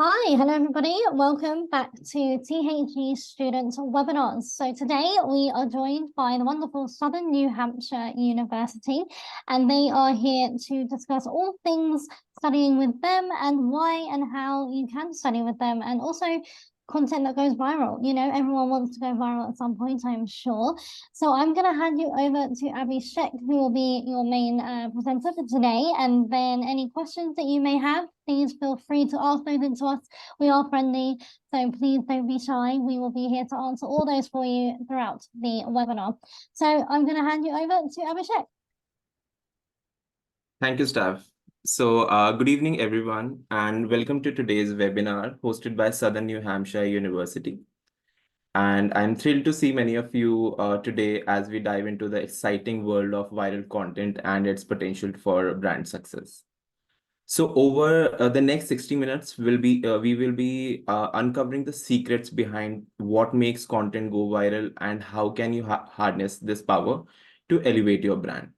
Hi, hello everybody. Welcome back to THE Student Webinars. So today we are joined by the wonderful Southern New Hampshire University, and they are here to discuss all things studying with them and why and how you can study with them, and also content that goes viral. You know, everyone wants to go viral at some point, I'm sure. So I'm going to hand you over to Abhishek, who will be your main presenter for today. And then any questions that you may have, please feel free to ask those into us. We are friendly, so please don't be shy. We will be here to answer all those for you throughout the webinar. So I'm going to hand you over to Abhishek. Thank you, staff. So good evening, everyone, and welcome to today's webinar hosted by Southern New Hampshire University. And I'm thrilled to see many of you today as we dive into the exciting world of viral content and its potential for brand success. So over the next 60 minutes, we will be uncovering the secrets behind what makes content go viral and how can you harness this power to elevate your brand.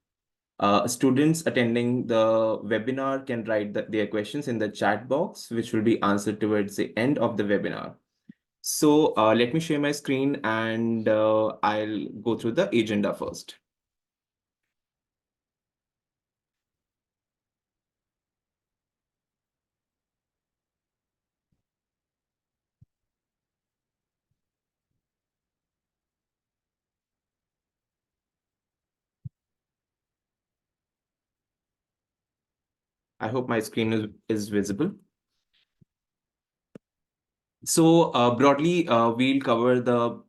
Students attending the webinar can write their questions in the chat box, which will be answered towards the end of the webinar. So let me share my screen and I'll go through the agenda first. I hope my screen is visible. So broadly, we'll cover the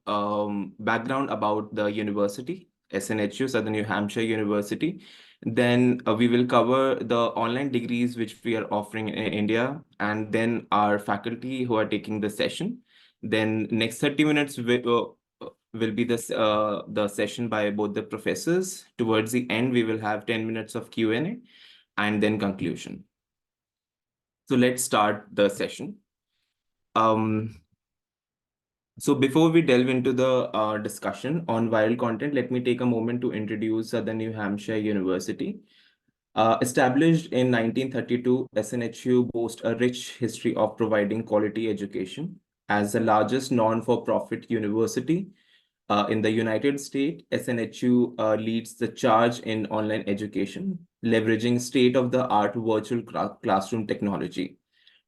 background about the university, SNHU, Southern New Hampshire University. Then we will cover the online degrees which we are offering in India, and then our faculty who are taking the session. Then next 30 minutes will be the session by both the professors. Towards the end, we will have 10 minutes of Q&A and then conclusion. So let's start the session. So before we delve into the discussion on viral content, let me take a moment to introduce Southern New Hampshire University. Established in 1932, SNHU boasts a rich history of providing quality education. As the largest non-for-profit university in the United States, SNHU leads the charge in online education, leveraging state-of-the-art virtual classroom technology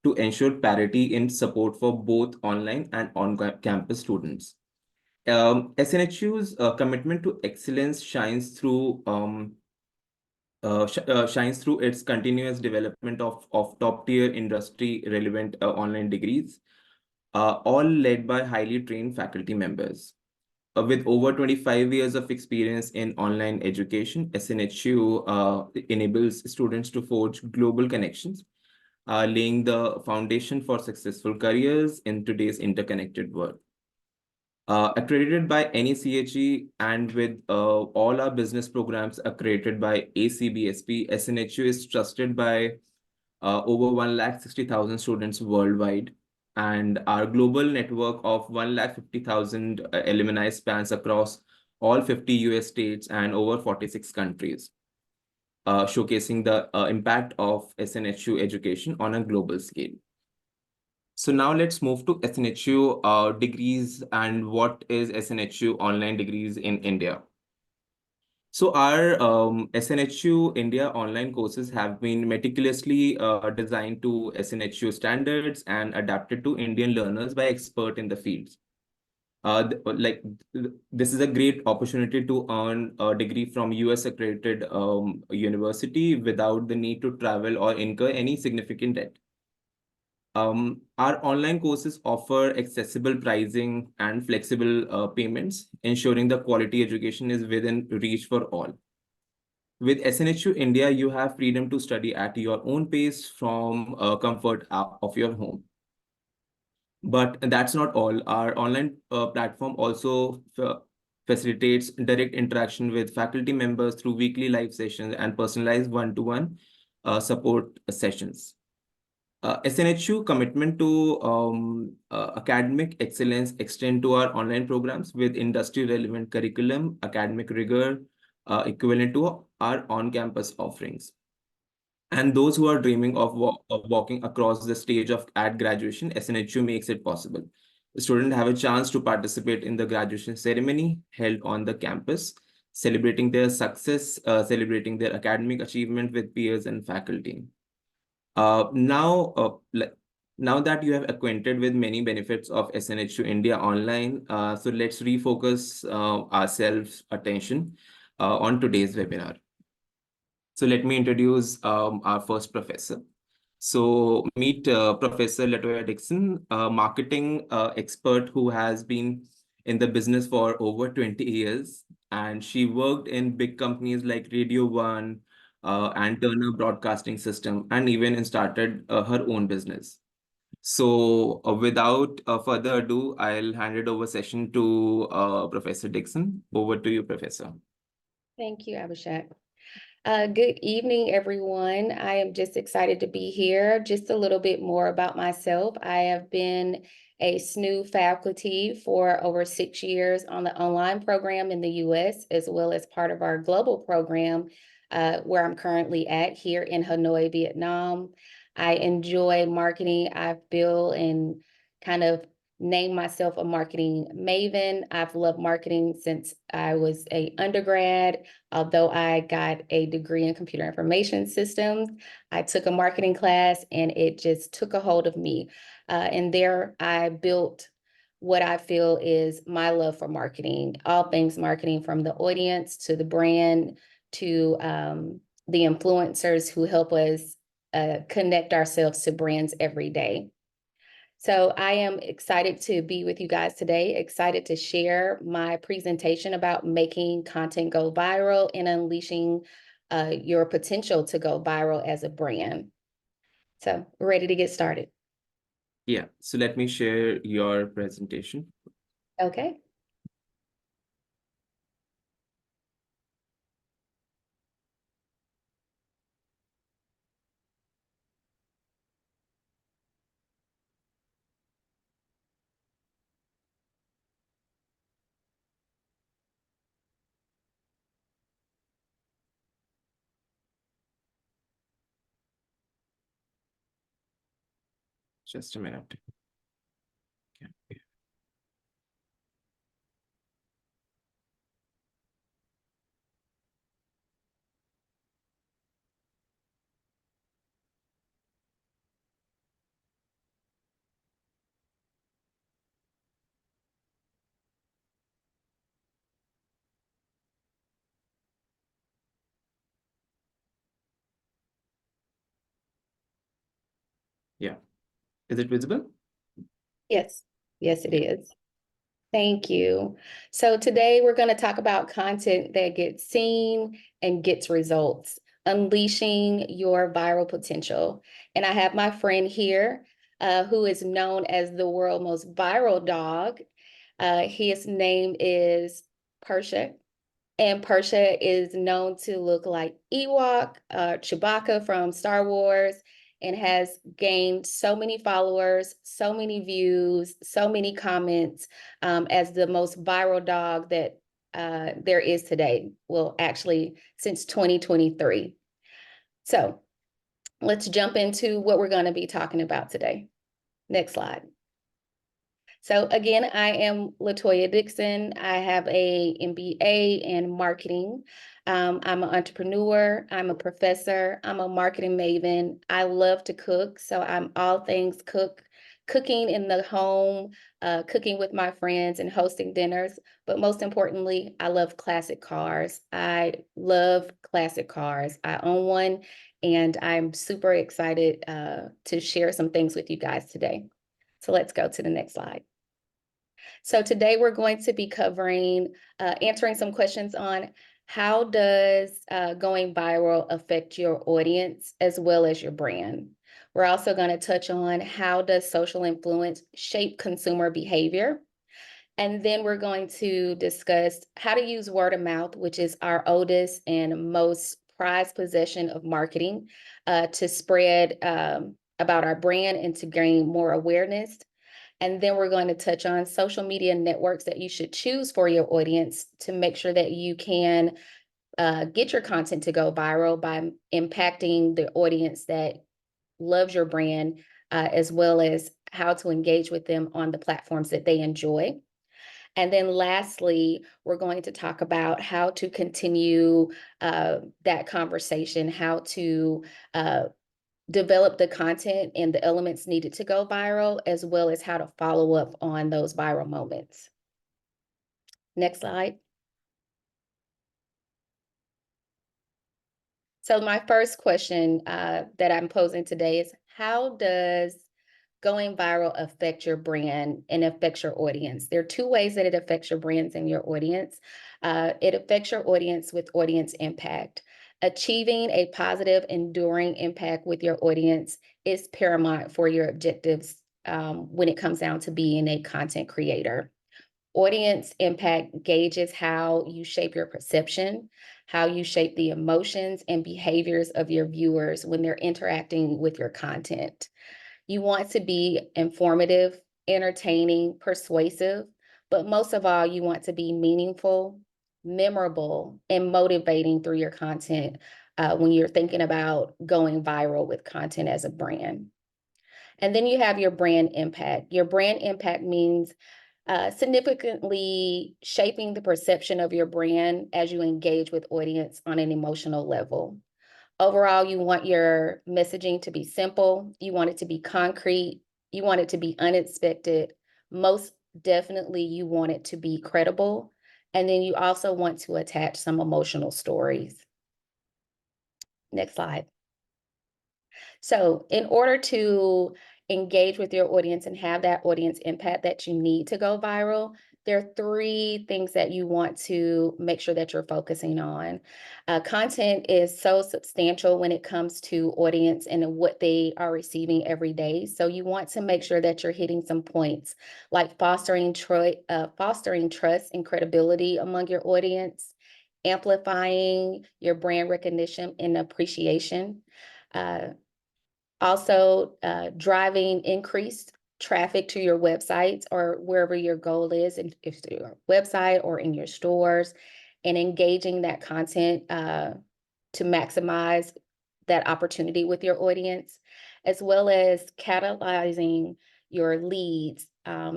to ensure parity in support for both online and on-campus students. SNHU's commitment to excellence shines through its continuous development of top-tier industry-relevant online degrees, all led by highly trained faculty members. With over 25 years of experience in online education, SNHU enables students to forge global connections, laying the foundation for successful careers in today's interconnected world. Accredited by NECHE and with all our business programs accredited by ACBSP, SNHU is trusted by over 160,000 students worldwide. And our global network of 150,000 alumni spans across all 50 US states and over 46 countries, showcasing the impact of SNHU education on a global scale. So now let's move to SNHU degrees and what is SNHU online degrees in India. So our SNHU India online courses have been meticulously designed to SNHU standards and adapted to Indian learners by experts in the fields. This is a great opportunity to earn a degree from US accredited university without the need to travel or incur any significant debt. Our online courses offer accessible pricing and flexible payments, ensuring the quality education is within reach for all. With SNHU India, you have freedom to study at your own pace from comfort of your home. But that's not all. Our online platform also facilitates direct interaction with faculty members through weekly live sessions and personalized one-to-one support sessions. SNHU commitment to academic excellence extend to our online programs with industry-relevant curriculum, academic rigor, equivalent to our on-campus offerings. And those who are dreaming of walking across the stage of at graduation, SNHU makes it possible. The students have a chance to participate in the graduation ceremony held on the campus, celebrating their success, celebrating their academic achievement with peers and faculty. Now that you have acquainted with many benefits of SNHU India online, so let's refocus ourselves attention on today's webinar. So let me introduce our first professor. So meet Professor Latoya Dixon, a marketing expert who has been in the business for over 20 years. And she worked in big companies like Radio One and Turner Broadcasting System, and even started her own business. So without further ado, I'll hand it over session to Professor Dixon. Over to you, Professor. Thank you, Abhishek. Good evening, everyone. I am just excited to be here. Just a little bit more about myself. I have been a SNU faculty for over 6 years on the online program in the US, as well as part of our global program where I'm currently at here in Hanoi, Vietnam. I enjoy marketing. I've built and kind of named myself a marketing maven. I've loved marketing since I was an undergrad. Although I got a degree in computer information systems, I took a marketing class and it just took a hold of me. And there I built what I feel is my love for marketing, all things marketing, from the audience to the brand to the influencers who help us connect ourselves to brands every day. So I am excited to be with you guys today, excited to share my presentation about making content go viral and unleashing your potential to go viral as a brand. So we're ready to get started. Yeah, so let me share your presentation. Okay. Just a minute. Okay. Yeah. Is it visible? Yes. Yes, it is. Thank you. So today we're going to talk about content that gets seen and gets results, unleashing your viral potential. And I have my friend here who is known as the world's most viral dog. His name is Persia. And Persia is known to look like Ewok, Chewbacca from Star Wars, and has gained so many followers, so many views, so many comments as the most viral dog that there is today. Well, actually, since 2023. So let's jump into what we're going to be talking about today. Next slide. So again, I am Latoya Dixon. I have a MBA in marketing. I'm an entrepreneur. I'm a professor. I'm a marketing maven. I love to cook. So I'm all things cooking in the home, cooking with my friends and hosting dinners. But most importantly, I love classic cars. I love classic cars. I own one, and I'm super excited to share some things with you guys today. So let's go to the next slide. So today we're going to be covering, answering some questions on how does going viral affect your audience as well as your brand. We're also going to touch on how does social influence shape consumer behavior. And then we're going to discuss how to use word of mouth, which is our oldest and most prized possession of marketing, to spread about our brand and to gain more awareness. And then we're going to touch on social media networks that you should choose for your audience to make sure that you can get your content to go viral by impacting the audience that loves your brand, as well as how to engage with them on the platforms that they enjoy. And then lastly, we're going to talk about how to continue that conversation, how to develop the content and the elements needed to go viral, as well as how to follow up on those viral moments. Next slide. So my first question that I'm posing today is, how does going viral affect your brand and affects your audience? There are two ways that it affects your brands and your audience. It affects your audience with audience impact. Achieving a positive, enduring impact with your audience is paramount for your objectives when it comes down to being a content creator. Audience impact gauges how you shape your perception, how you shape the emotions and behaviors of your viewers when they're interacting with your content. You want to be informative, entertaining, persuasive, but most of all, you want to be meaningful, memorable, and motivating through your content when you're thinking about going viral with content as a brand. And then you have your brand impact. Your brand impact means significantly shaping the perception of your brand as you engage with audience on an emotional level. Overall, you want your messaging to be simple, you want it to be concrete, you want it to be unexpected. Most definitely, you want it to be credible. And then you also want to attach some emotional stories. Next slide. So in order to engage with your audience and have that audience impact that you need to go viral, there are three things that you want to make sure that you're focusing on. Content is so substantial when it comes to audience and what they are receiving every day. So you want to make sure that you're hitting some points, like fostering trust and credibility among your audience, amplifying your brand recognition and appreciation, also, driving increased traffic to your websites or wherever your goal is, if it's your website or in your stores, and engaging that content to maximize that opportunity with your audience, as well as catalyzing your leads,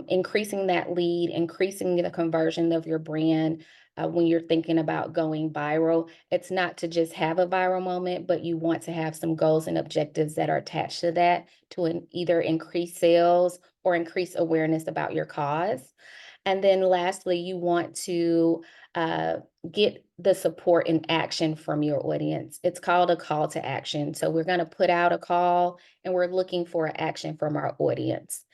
increasing that lead, increasing the conversion of your brand. When you're thinking about going viral, it's not to just have a viral moment, but you want to have some goals and objectives that are attached to that to either increase sales or increase awareness about your cause. And then lastly, you want to get the support and action from your audience. It's called a call to action. So we're going to put out a call and we're looking for action from our audience.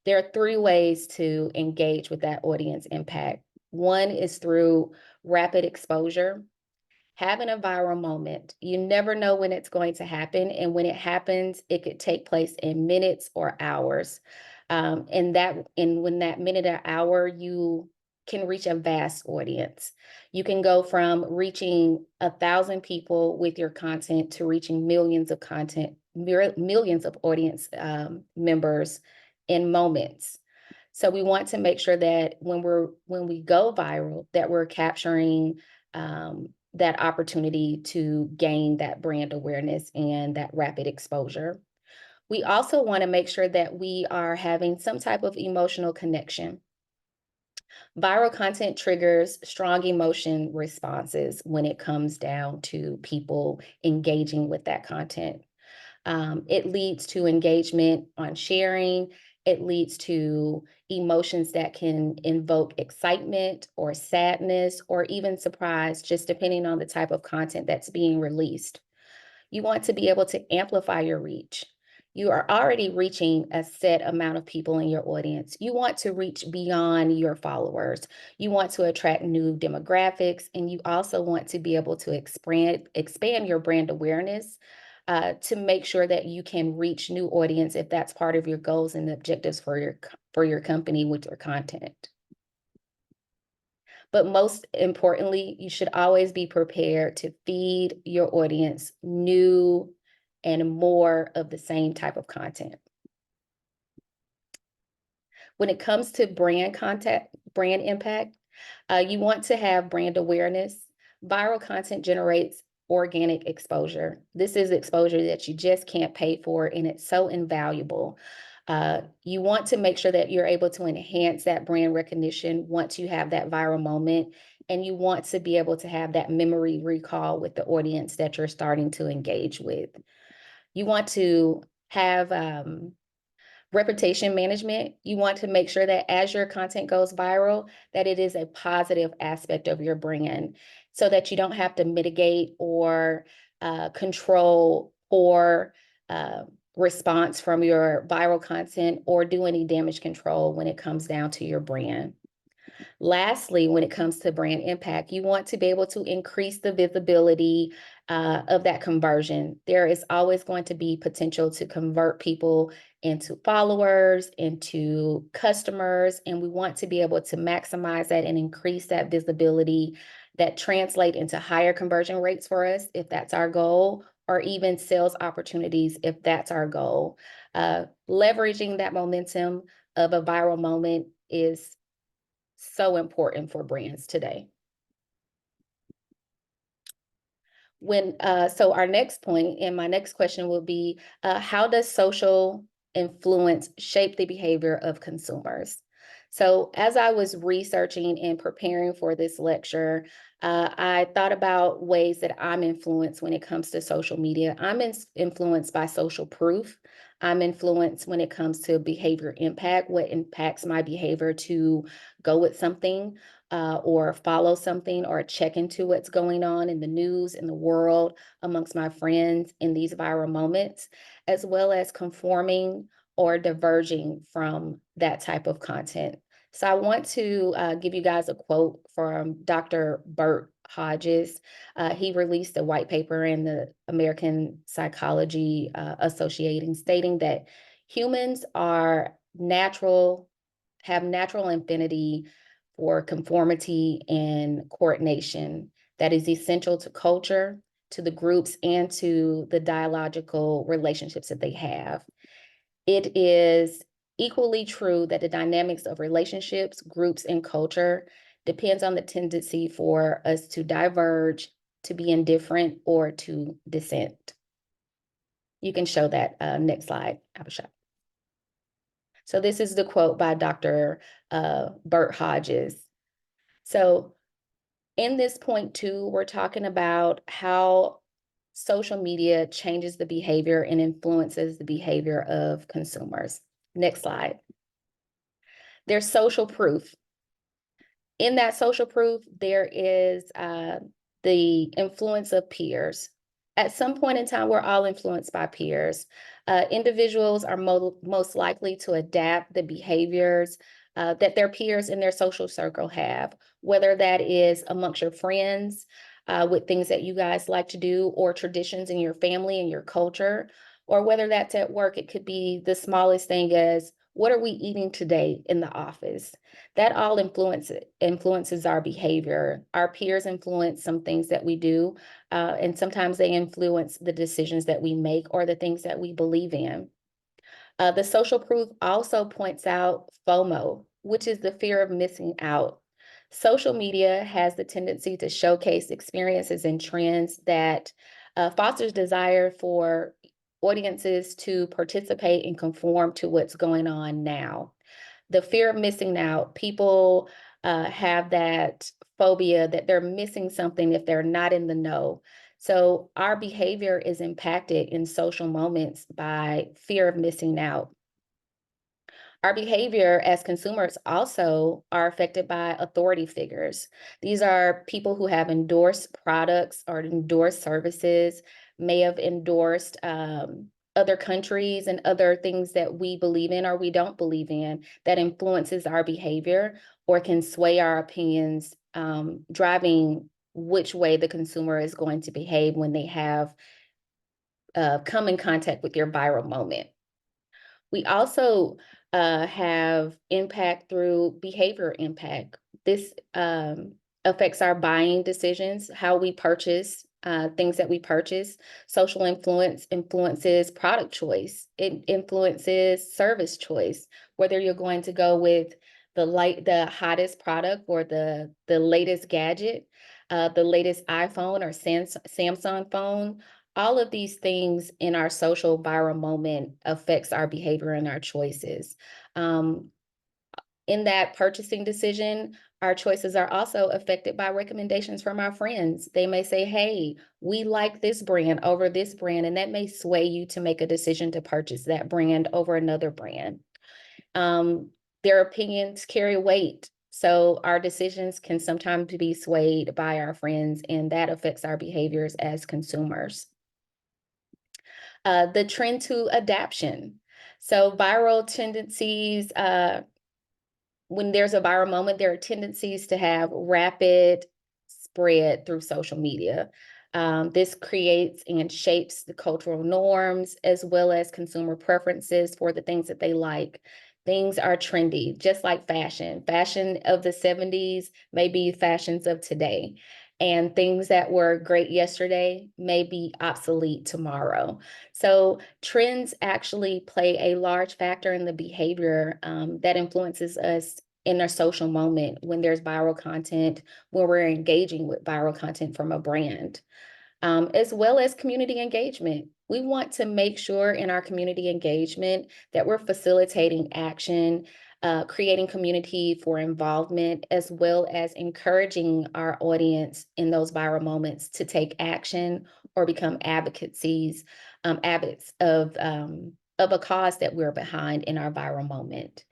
There are three ways to engage with that audience impact. One is through rapid exposure. Having a viral moment, you never know when it's going to happen. And when it happens, it could take place in minutes or hours. And when that minute or hour, you can reach a vast audience. You can go from reaching 1,000 people with your content to reaching millions of audience members in moments. So we want to make sure that when we go viral, that we're capturing that opportunity to gain that brand awareness and that rapid exposure. We also want to make sure that we are having some type of emotional connection. Viral content triggers strong emotion responses when it comes down to people engaging with that content. It leads to engagement on sharing. It leads to emotions that can invoke excitement or sadness or even surprise, just depending on the type of content that's being released. You want to be able to amplify your reach. You are already reaching a set amount of people in your audience. You want to reach beyond your followers. You want to attract new demographics, and you also want to be able to expand your brand awareness to make sure that you can reach new audience if that's part of your goals and objectives for your company with your content. But most importantly, you should always be prepared to feed your audience new and more of the same type of content. When it comes to brand impact, you want to have brand awareness, Viral content generates organic exposure. This is exposure that you just can't pay for, and it's so invaluable. You want to make sure that you're able to enhance that brand recognition once you have that viral moment, and you want to be able to have that memory recall with the audience that you're starting to engage with. You want to have reputation management. You want to make sure that as your content goes viral, that it is a positive aspect of your brand, so that you don't have to mitigate or control or response from your viral content or do any damage control when it comes down to your brand. Lastly, when it comes to brand impact, you want to be able to increase the visibility of that conversion. There is always going to be potential to convert people into followers, into customers, and we want to be able to maximize that and increase that visibility that translate into higher conversion rates for us, if that's our goal, or even sales opportunities, if that's our goal. Leveraging that momentum of a viral moment is so important for brands today. So our next point and my next question will be, how does social influence shape the behavior of consumers? So as I was researching and preparing for this lecture, I thought about ways that I'm influenced when it comes to social media. I'm influenced by social proof. I'm influenced when it comes to behavior impact, what impacts my behavior to go with something or follow something or check into what's going on in the news, in the world, amongst my friends in these viral moments, as well as conforming or diverging from that type of content. So I want to give you guys a quote from Dr. Bert Hodges. He released a white paper in the American Psychology Association stating that humans are have natural affinity for conformity and coordination that is essential to culture, to the groups, and to the dialogical relationships that they have. It is equally true that the dynamics of relationships, groups, and culture depends on the tendency for us to diverge, to be indifferent, or to dissent. You can show that next slide, Abhishek. So this is the quote by Dr. Bert Hodges. So in this point two, we're talking about how social media changes the behavior and influences the behavior of consumers. Next slide. There's social proof. In that social proof, there is the influence of peers. At some point in time, we're all influenced by peers. Individuals are most likely to adapt the behaviors that their peers in their social circle have, whether that is amongst your friends with things that you guys like to do, or traditions in your family and your culture, or whether that's at work. It could be the smallest thing as, what are we eating today in the office? That all influences our behavior. Our peers influence some things that we do, and sometimes they influence the decisions that we make or the things that we believe in. The social proof also points out FOMO, which is the fear of missing out. Social media has the tendency to showcase experiences and trends that fosters desire for audiences to participate and conform to what's going on now. The fear of missing out, people have that phobia that they're missing something if they're not in the know. So our behavior is impacted in social moments by fear of missing out. Our behavior as consumers also are affected by authority figures. These are people who have endorsed products or endorsed services, may have endorsed other countries and other things that we believe in or we don't believe in, that influences our behavior or can sway our opinions, driving which way the consumer is going to behave when they have come in contact with your viral moment. We also have impact through behavior impact. This affects our buying decisions, how we purchase things that we purchase. Social influence influences product choice. It influences service choice, whether you're going to go with the hottest product or the latest gadget. the latest iPhone or Samsung phone. All of these things in our social viral moment affects our behavior and our choices. In that purchasing decision, our choices are also affected by recommendations from our friends. They may say, hey, we like this brand over this brand, and that may sway you to make a decision to purchase that brand over another brand. Their opinions carry weight. So our decisions can sometimes be swayed by our friends, and that affects our behaviors as consumers. The trend to adaption. So viral tendencies, when there's a viral moment, there are tendencies to have rapid spread through social media. This creates and shapes the cultural norms as well as consumer preferences for the things that they like. Things are trendy, just like fashion. Fashion of the 70s may be fashions of today. And things that were great yesterday may be obsolete tomorrow. So trends actually play a large factor in the behavior that influences us in a social moment when there's viral content, when we're engaging with viral content from a brand, as well as community engagement. We want to make sure in our community engagement that we're facilitating action, creating community for involvement, as well as encouraging our audience in those viral moments to take action or become advocates of a cause that we're behind in our viral moment.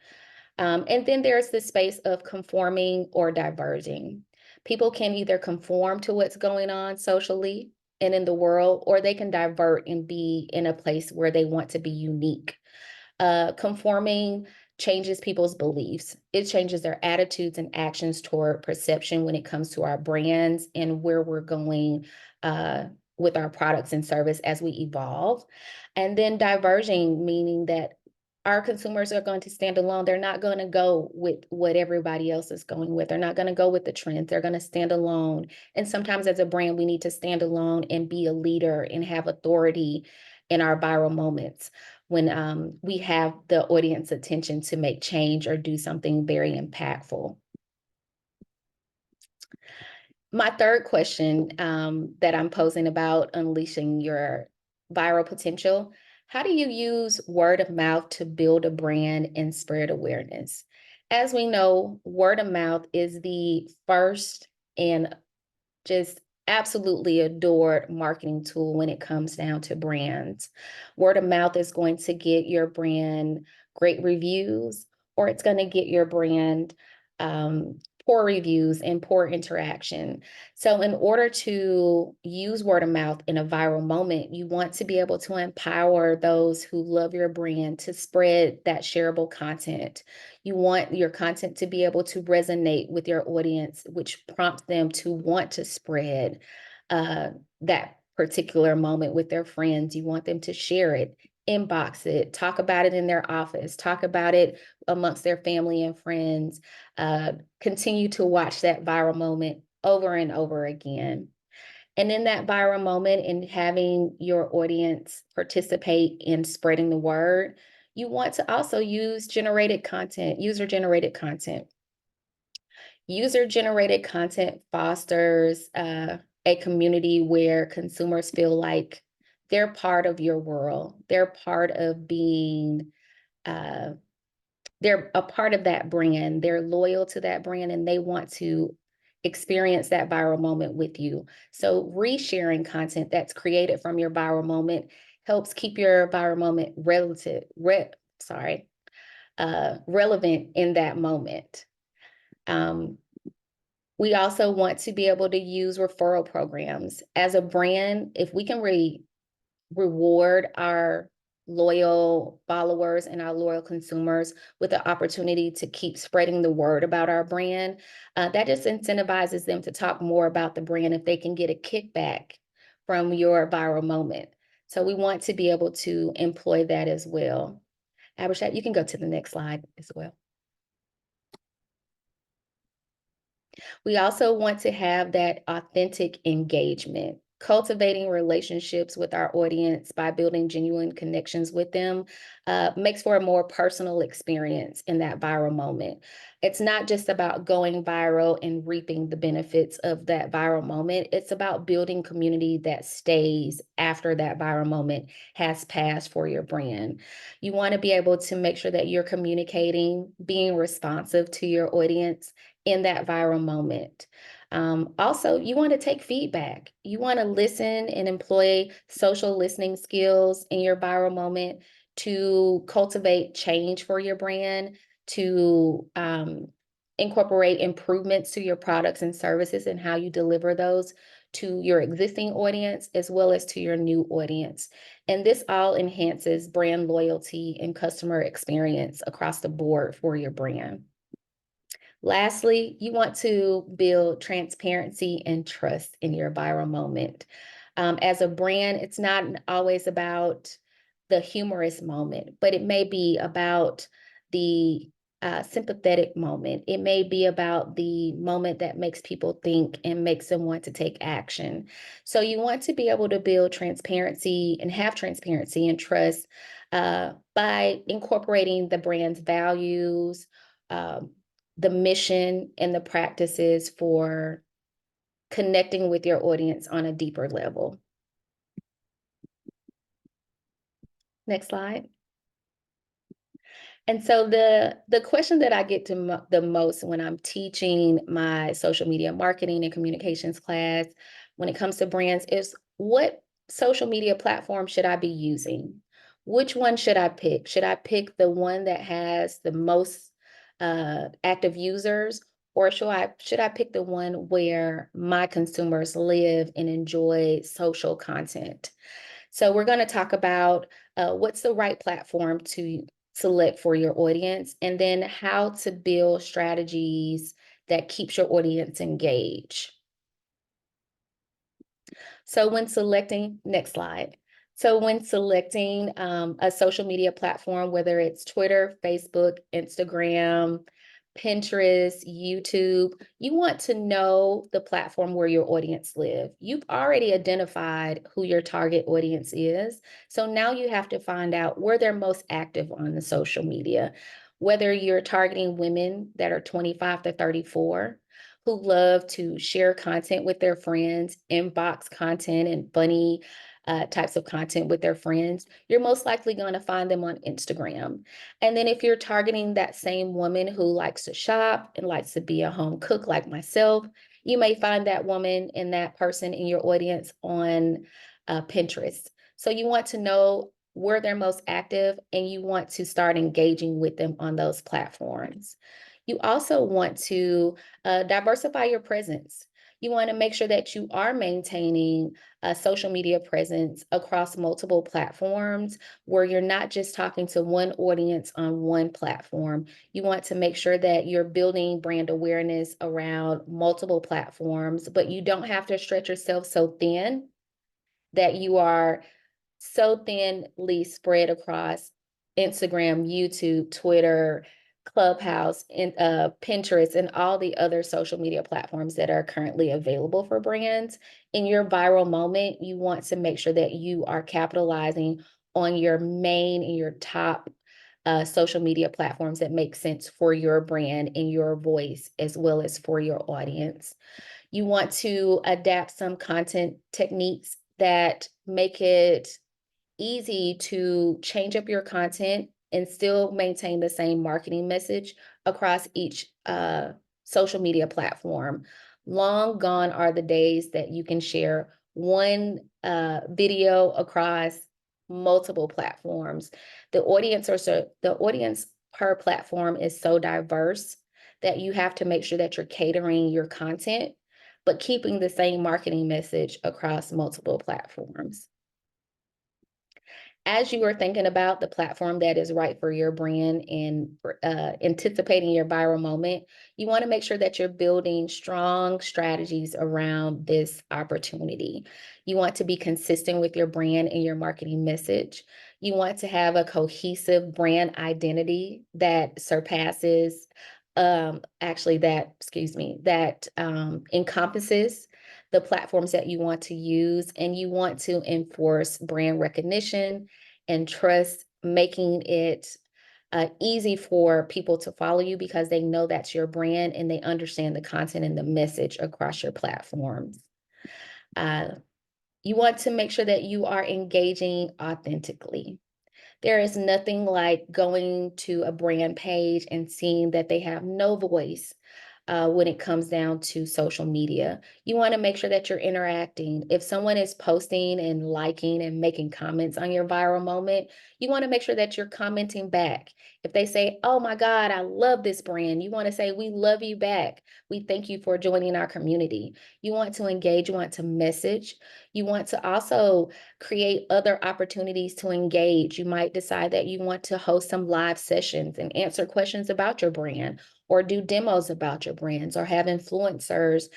And then there's the space of conforming or diverging. People can either conform to what's going on socially and in the world, or they can divert and be in a place where they want to be unique. Conforming changes people's beliefs. It changes their attitudes and actions toward perception when it comes to our brands and where we're going with our products and service as we evolve. And then diverging, meaning that our consumers are going to stand alone. They're not going to go with what everybody else is going with. They're not going to go with the trends. They're going to stand alone. And sometimes as a brand, we need to stand alone and be a leader and have authority in our viral moments when we have the audience attention to make change or do something very impactful. My third question that I'm posing about unleashing your viral potential: how do you use word of mouth to build a brand and spread awareness? As we know, word of mouth is the first and just absolutely adored marketing tool when it comes down to brands. Word of mouth is going to get your brand great reviews, or it's going to get your brand poor reviews and poor interaction. So in order to use word of mouth in a viral moment, you want to be able to empower those who love your brand to spread that shareable content. You want your content to be able to resonate with your audience, which prompts them to want to spread that particular moment with their friends. You want them to share it, inbox it, talk about it in their office, talk about it amongst their family and friends, continue to watch that viral moment over and over again. And in that viral moment and having your audience participate in spreading the word, you want to also use user-generated content. User-generated content fosters a community where consumers feel like they're part of your world. They're part of being, they're a part of that brand. They're loyal to that brand and they want to experience that viral moment with you. So resharing content that's created from your viral moment helps keep your viral moment relevant in that moment. We also want to be able to use referral programs. As a brand, if we can reward our loyal followers and our loyal consumers with the opportunity to keep spreading the word about our brand, that just incentivizes them to talk more about the brand if they can get a kickback from your viral moment. So we want to be able to employ that as well. Abhishek, you can go to the next slide as well. We also want to have that authentic engagement. cultivating relationships with our audience by building genuine connections with them makes for a more personal experience in that viral moment. It's not just about going viral and reaping the benefits of that viral moment. It's about building community that stays after that viral moment has passed for your brand. You want to be able to make sure that you're communicating, being responsive to your audience in that viral moment. Also, you want to take feedback. You want to listen and employ social listening skills in your viral moment to cultivate change for your brand, to incorporate improvements to your products and services and how you deliver those to your existing audience as well as to your new audience. And this all enhances brand loyalty and customer experience across the board for your brand. Lastly, you want to build transparency and trust in your viral moment. As a brand, it's not always about the humorous moment, but it may be about the sympathetic moment. It may be about the moment that makes people think and makes them want to take action. So you want to be able to build transparency and have transparency and trust by incorporating the brand's values, the mission and the practices for connecting with your audience on a deeper level. Next slide. And so the question that I get to the most when I'm teaching my social media marketing and communications class when it comes to brands is, what social media platform should I be using? Which one should I pick? Should I pick the one that has the most active users, or should I pick the one where my consumers live and enjoy social content? So we're going to talk about what's the right platform to select for your audience, and then how to build strategies that keeps your audience engaged. So when selecting, next slide. So when selecting a social media platform, whether it's Twitter, Facebook, Instagram, Pinterest, YouTube, you want to know the platform where your audience live. You've already identified who your target audience is. So now you have to find out where they're most active on the social media, whether you're targeting women that are 25 to 34, who love to share content with their friends, inbox content and funny types of content with their friends, you're most likely going to find them on Instagram. And then if you're targeting that same woman who likes to shop and likes to be a home cook like myself, you may find that woman and that person in your audience on Pinterest. So you want to know where they're most active, and you want to start engaging with them on those platforms. You also want to diversify your presence. You want to make sure that you are maintaining a social media presence across multiple platforms, where you're not just talking to one audience on one platform. You want to make sure that you're building brand awareness around multiple platforms, but you don't have to stretch yourself so thin that you are so thinly spread across Instagram, YouTube, Twitter, Clubhouse, and Pinterest, and all the other social media platforms that are currently available for brands. In your viral moment, you want to make sure that you are capitalizing on your main and your top social media platforms that make sense for your brand and your voice, as well as for your audience. You want to adapt some content techniques that make it easy to change up your content and still maintain the same marketing message across each social media platform. Long gone are the days that you can share one video across multiple platforms. The audience per platform is so diverse that you have to make sure that you're catering your content, but keeping the same marketing message across multiple platforms. As you are thinking about the platform that is right for your brand and anticipating your viral moment, you want to make sure that you're building strong strategies around this opportunity. You want to be consistent with your brand and your marketing message. You want to have a cohesive brand identity that surpasses, that encompasses the platforms that you want to use, and you want to enforce brand recognition and trust, making it easy for people to follow you because they know that's your brand and they understand the content and the message across your platforms. You want to make sure that you are engaging authentically. There is nothing like going to a brand page and seeing that they have no voice when it comes down to social media. You want to make sure that you're interacting. If someone is posting and liking and making comments on your viral moment, you want to make sure that you're commenting back. If they say, "Oh my God, I love this brand," you want to say, "We love you back. We thank you for joining our community." You want to engage, you want to message. You want to also create other opportunities to engage. You might decide that you want to host some live sessions and answer questions about your brand, or do demos about your brands, or have influencers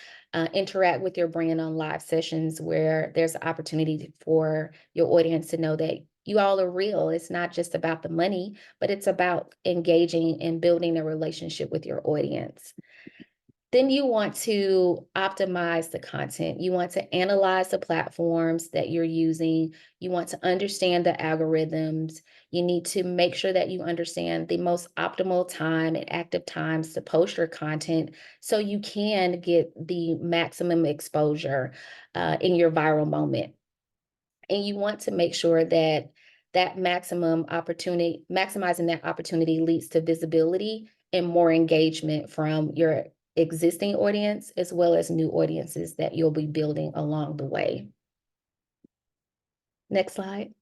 interact with your brand on live sessions where there's an opportunity for your audience to know that you all are real. It's not just about the money, but it's about engaging and building a relationship with your audience. Then you want to optimize the content. You want to analyze the platforms that you're using. You want to understand the algorithms. You need to make sure that you understand the most optimal time and active times to post your content so you can get the maximum exposure in your viral moment. And you want to make sure that maximizing that opportunity leads to visibility and more engagement from your existing audience, as well as new audiences that you'll be building along the way. Next slide.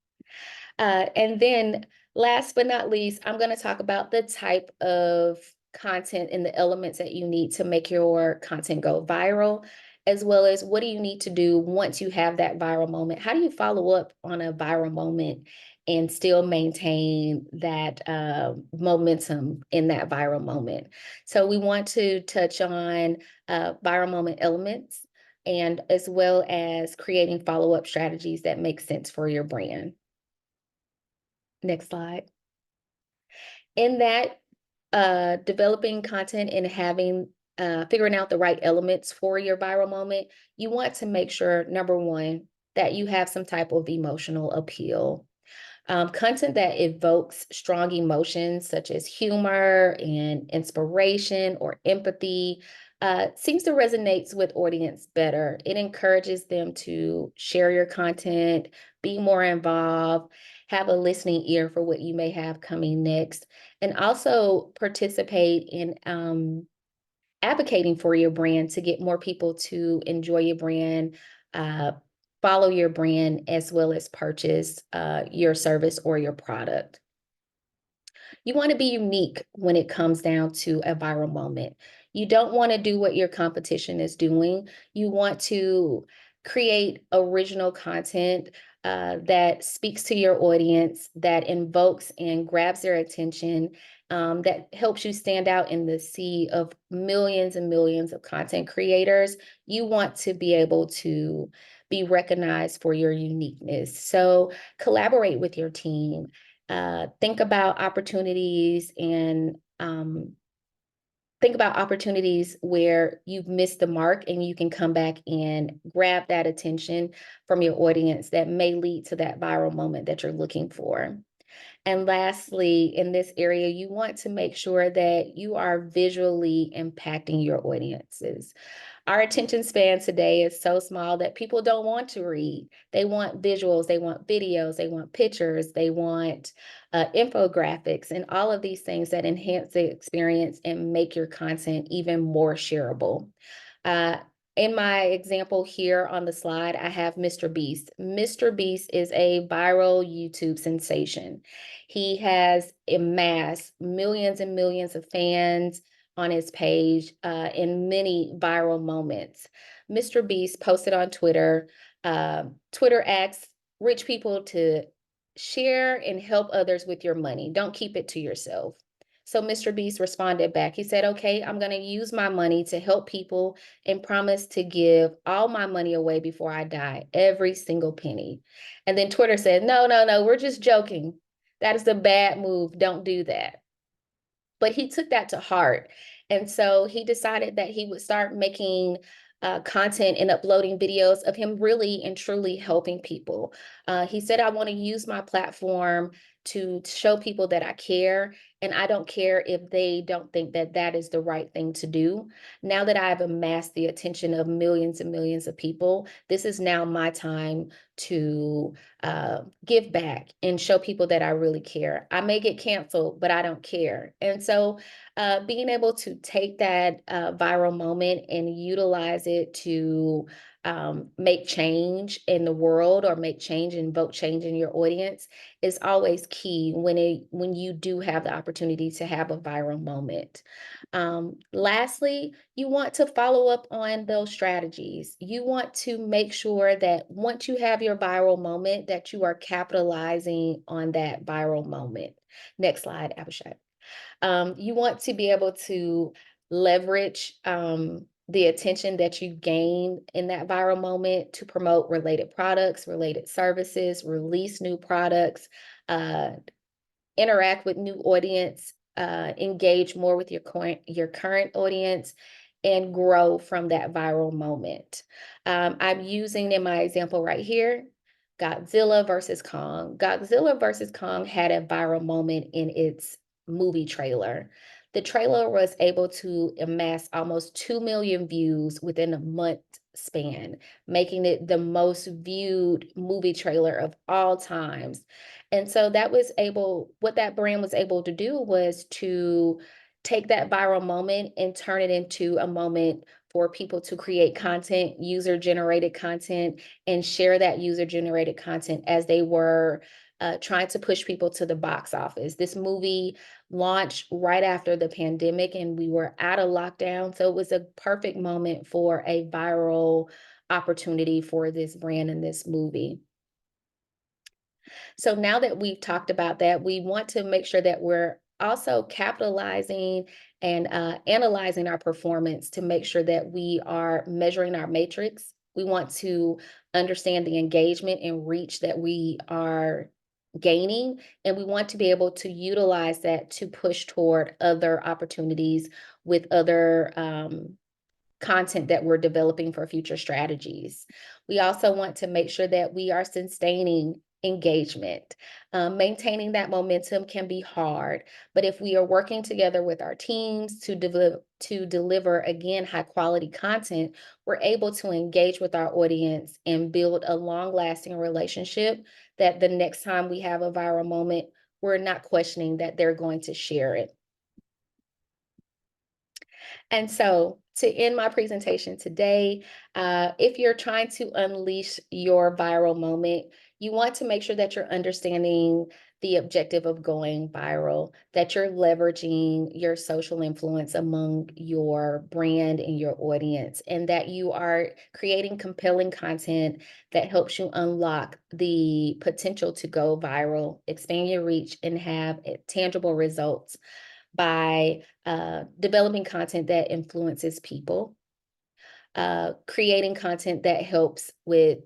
And then last but not least, I'm going to talk about the type of content and the elements that you need to make your content go viral, as well as what do you need to do once you have that viral moment? How do you follow up on a viral moment and still maintain that momentum in that viral moment? So we want to touch on viral moment elements, and as well as creating follow-up strategies that make sense for your brand. Next slide. In that, developing content and figuring out the right elements for your viral moment, you want to make sure, number one, that you have some type of emotional appeal. Content that evokes strong emotions such as humor and inspiration or empathy seems to resonate with audience better. It encourages them to share your content, be more involved, have a listening ear for what you may have coming next, and also participate in advocating for your brand to get more people to enjoy your brand, follow your brand, as well as purchase your service or your product. You want to be unique when it comes down to a viral moment. You don't want to do what your competition is doing. You want to create original content that speaks to your audience, that invokes and grabs their attention, that helps you stand out in the sea of millions and millions of content creators. You want to be able to be recognized for your uniqueness. So collaborate with your team. Think about opportunities and think about opportunities where you've missed the mark and you can come back and grab that attention from your audience that may lead to that viral moment that you're looking for. And lastly, in this area, you want to make sure that you are visually impacting your audiences. Our attention span today is so small that people don't want to read. They want visuals, they want videos, they want pictures, they want infographics, and all of these things that enhance the experience and make your content even more shareable. In my example here on the slide, I have Mr. Beast. Mr. Beast is a viral YouTube sensation. He has amassed millions and millions of fans on his page in many viral moments. Mr. Beast posted on Twitter. Twitter asks rich people to share and help others with your money. Don't keep it to yourself. So Mr. Beast responded back. He said, "Okay, I'm going to use my money to help people and promise to give all my money away before I die, every single penny." And then Twitter said, "No, no, no, we're just joking. That is a bad move. Don't do that." But he took that to heart. And so he decided that he would start making content and uploading videos of him really and truly helping people. He said, I want to use my platform to show people that I care, and I don't care if they don't think that that is the right thing to do. Now that I've amassed the attention of millions and millions of people, this is now my time to give back and show people that I really care. I may get canceled, but I don't care. And so being able to take that viral moment and utilize it to make change in the world or make change and vote change in your audience is always key when you do have the opportunity to have a viral moment. Lastly, you want to follow up on those strategies. You want to make sure that once you have your viral moment, that you are capitalizing on that viral moment. Next slide, Abhishek. You want to be able to leverage the attention that you gain in that viral moment to promote related products, related services, release new products, interact with new audience, engage more with your current audience, and grow from that viral moment. I'm using in my example right here, Godzilla versus Kong. Godzilla versus Kong had a viral moment in its movie trailer. The trailer was able to amass almost 2 million views within a month span, making it the most viewed movie trailer of all times. And so what that brand was able to do was to take that viral moment and turn it into a moment for people to create content, user-generated content, and share that user-generated content as they were trying to push people to the box office. This movie launched right after the pandemic and we were out of lockdown. So it was a perfect moment for a viral opportunity for this brand and this movie. So now that we've talked about that, we want to make sure that we're also capitalizing and analyzing our performance to make sure that we are measuring our matrix. We want to understand the engagement and reach that we are gaining, and we want to be able to utilize that to push toward other opportunities with other content that we're developing for future strategies. We also want to make sure that we are sustaining engagement. Maintaining that momentum can be hard, but if we are working together with our teams to deliver again high quality content, we're able to engage with our audience and build a long-lasting relationship that the next time we have a viral moment, we're not questioning that they're going to share it. And so to end my presentation today, if you're trying to unleash your viral moment, you want to make sure that you're understanding the objective of going viral, that you're leveraging your social influence among your brand and your audience, and that you are creating compelling content that helps you unlock the potential to go viral, expand your reach, and have tangible results by developing content that influences people, creating content that helps with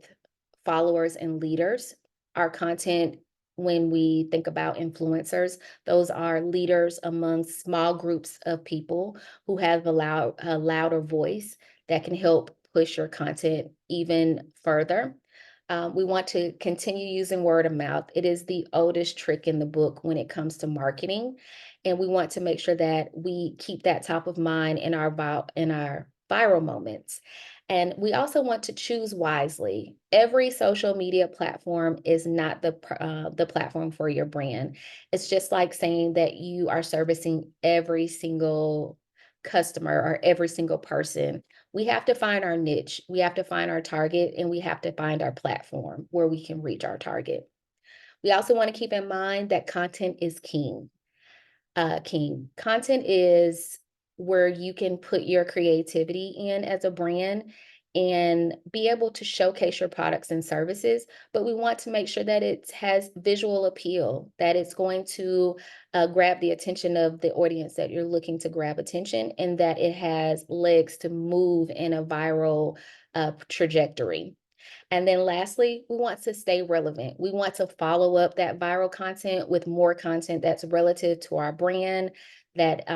followers and leaders. Our content, when we think about influencers, those are leaders among small groups of people who have a louder voice that can help push your content even further. We want to continue using word of mouth. It is the oldest trick in the book when it comes to marketing. And we want to make sure that we keep that top of mind in our viral moments. And we also want to choose wisely. Every social media platform is not the platform for your brand. It's just like saying that you are servicing every single customer or every single person. We have to find our niche, we have to find our target, and we have to find our platform where we can reach our target. We also want to keep in mind that content is king. Content is where you can put your creativity in as a brand and be able to showcase your products and services, but we want to make sure that it has visual appeal, that it's going to grab the attention of the audience that you're looking to grab attention, and that it has legs to move in a viral trajectory. And then lastly, we want to stay relevant. We want to follow up that viral content with more content that's relative to our brand, that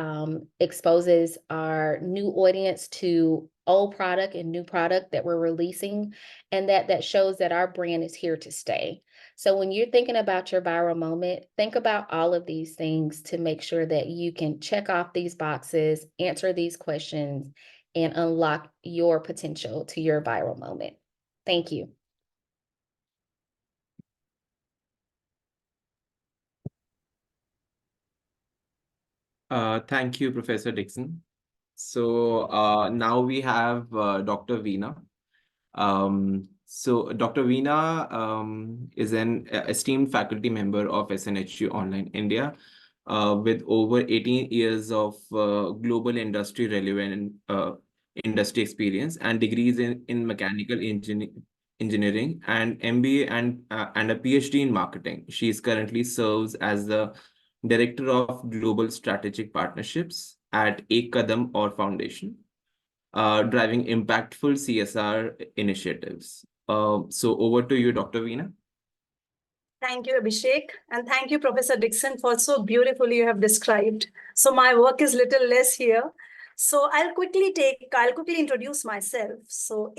exposes our new audience to old product and new product that we're releasing, and that shows that our brand is here to stay. So when you're thinking about your viral moment, think about all of these things to make sure that you can check off these boxes, answer these questions, and unlock your potential to your viral moment. Thank you. Thank you, Professor Dixon. So now we have Dr. Veena. So Dr. Veena is an esteemed faculty member of SNHU Online India with over 18 years of global industry relevant industry experience and degrees in mechanical engineering and MBA and a PhD in marketing. She is currently serves as the Director of Global Strategic Partnerships at Ek Kadam Aur Foundation, driving impactful CSR initiatives. So over to you, Dr. Veena. Thank you, Abhishek. And thank you, Professor Dixon, for so beautifully you have described. So my work is little less here. So I'll quickly introduce myself. So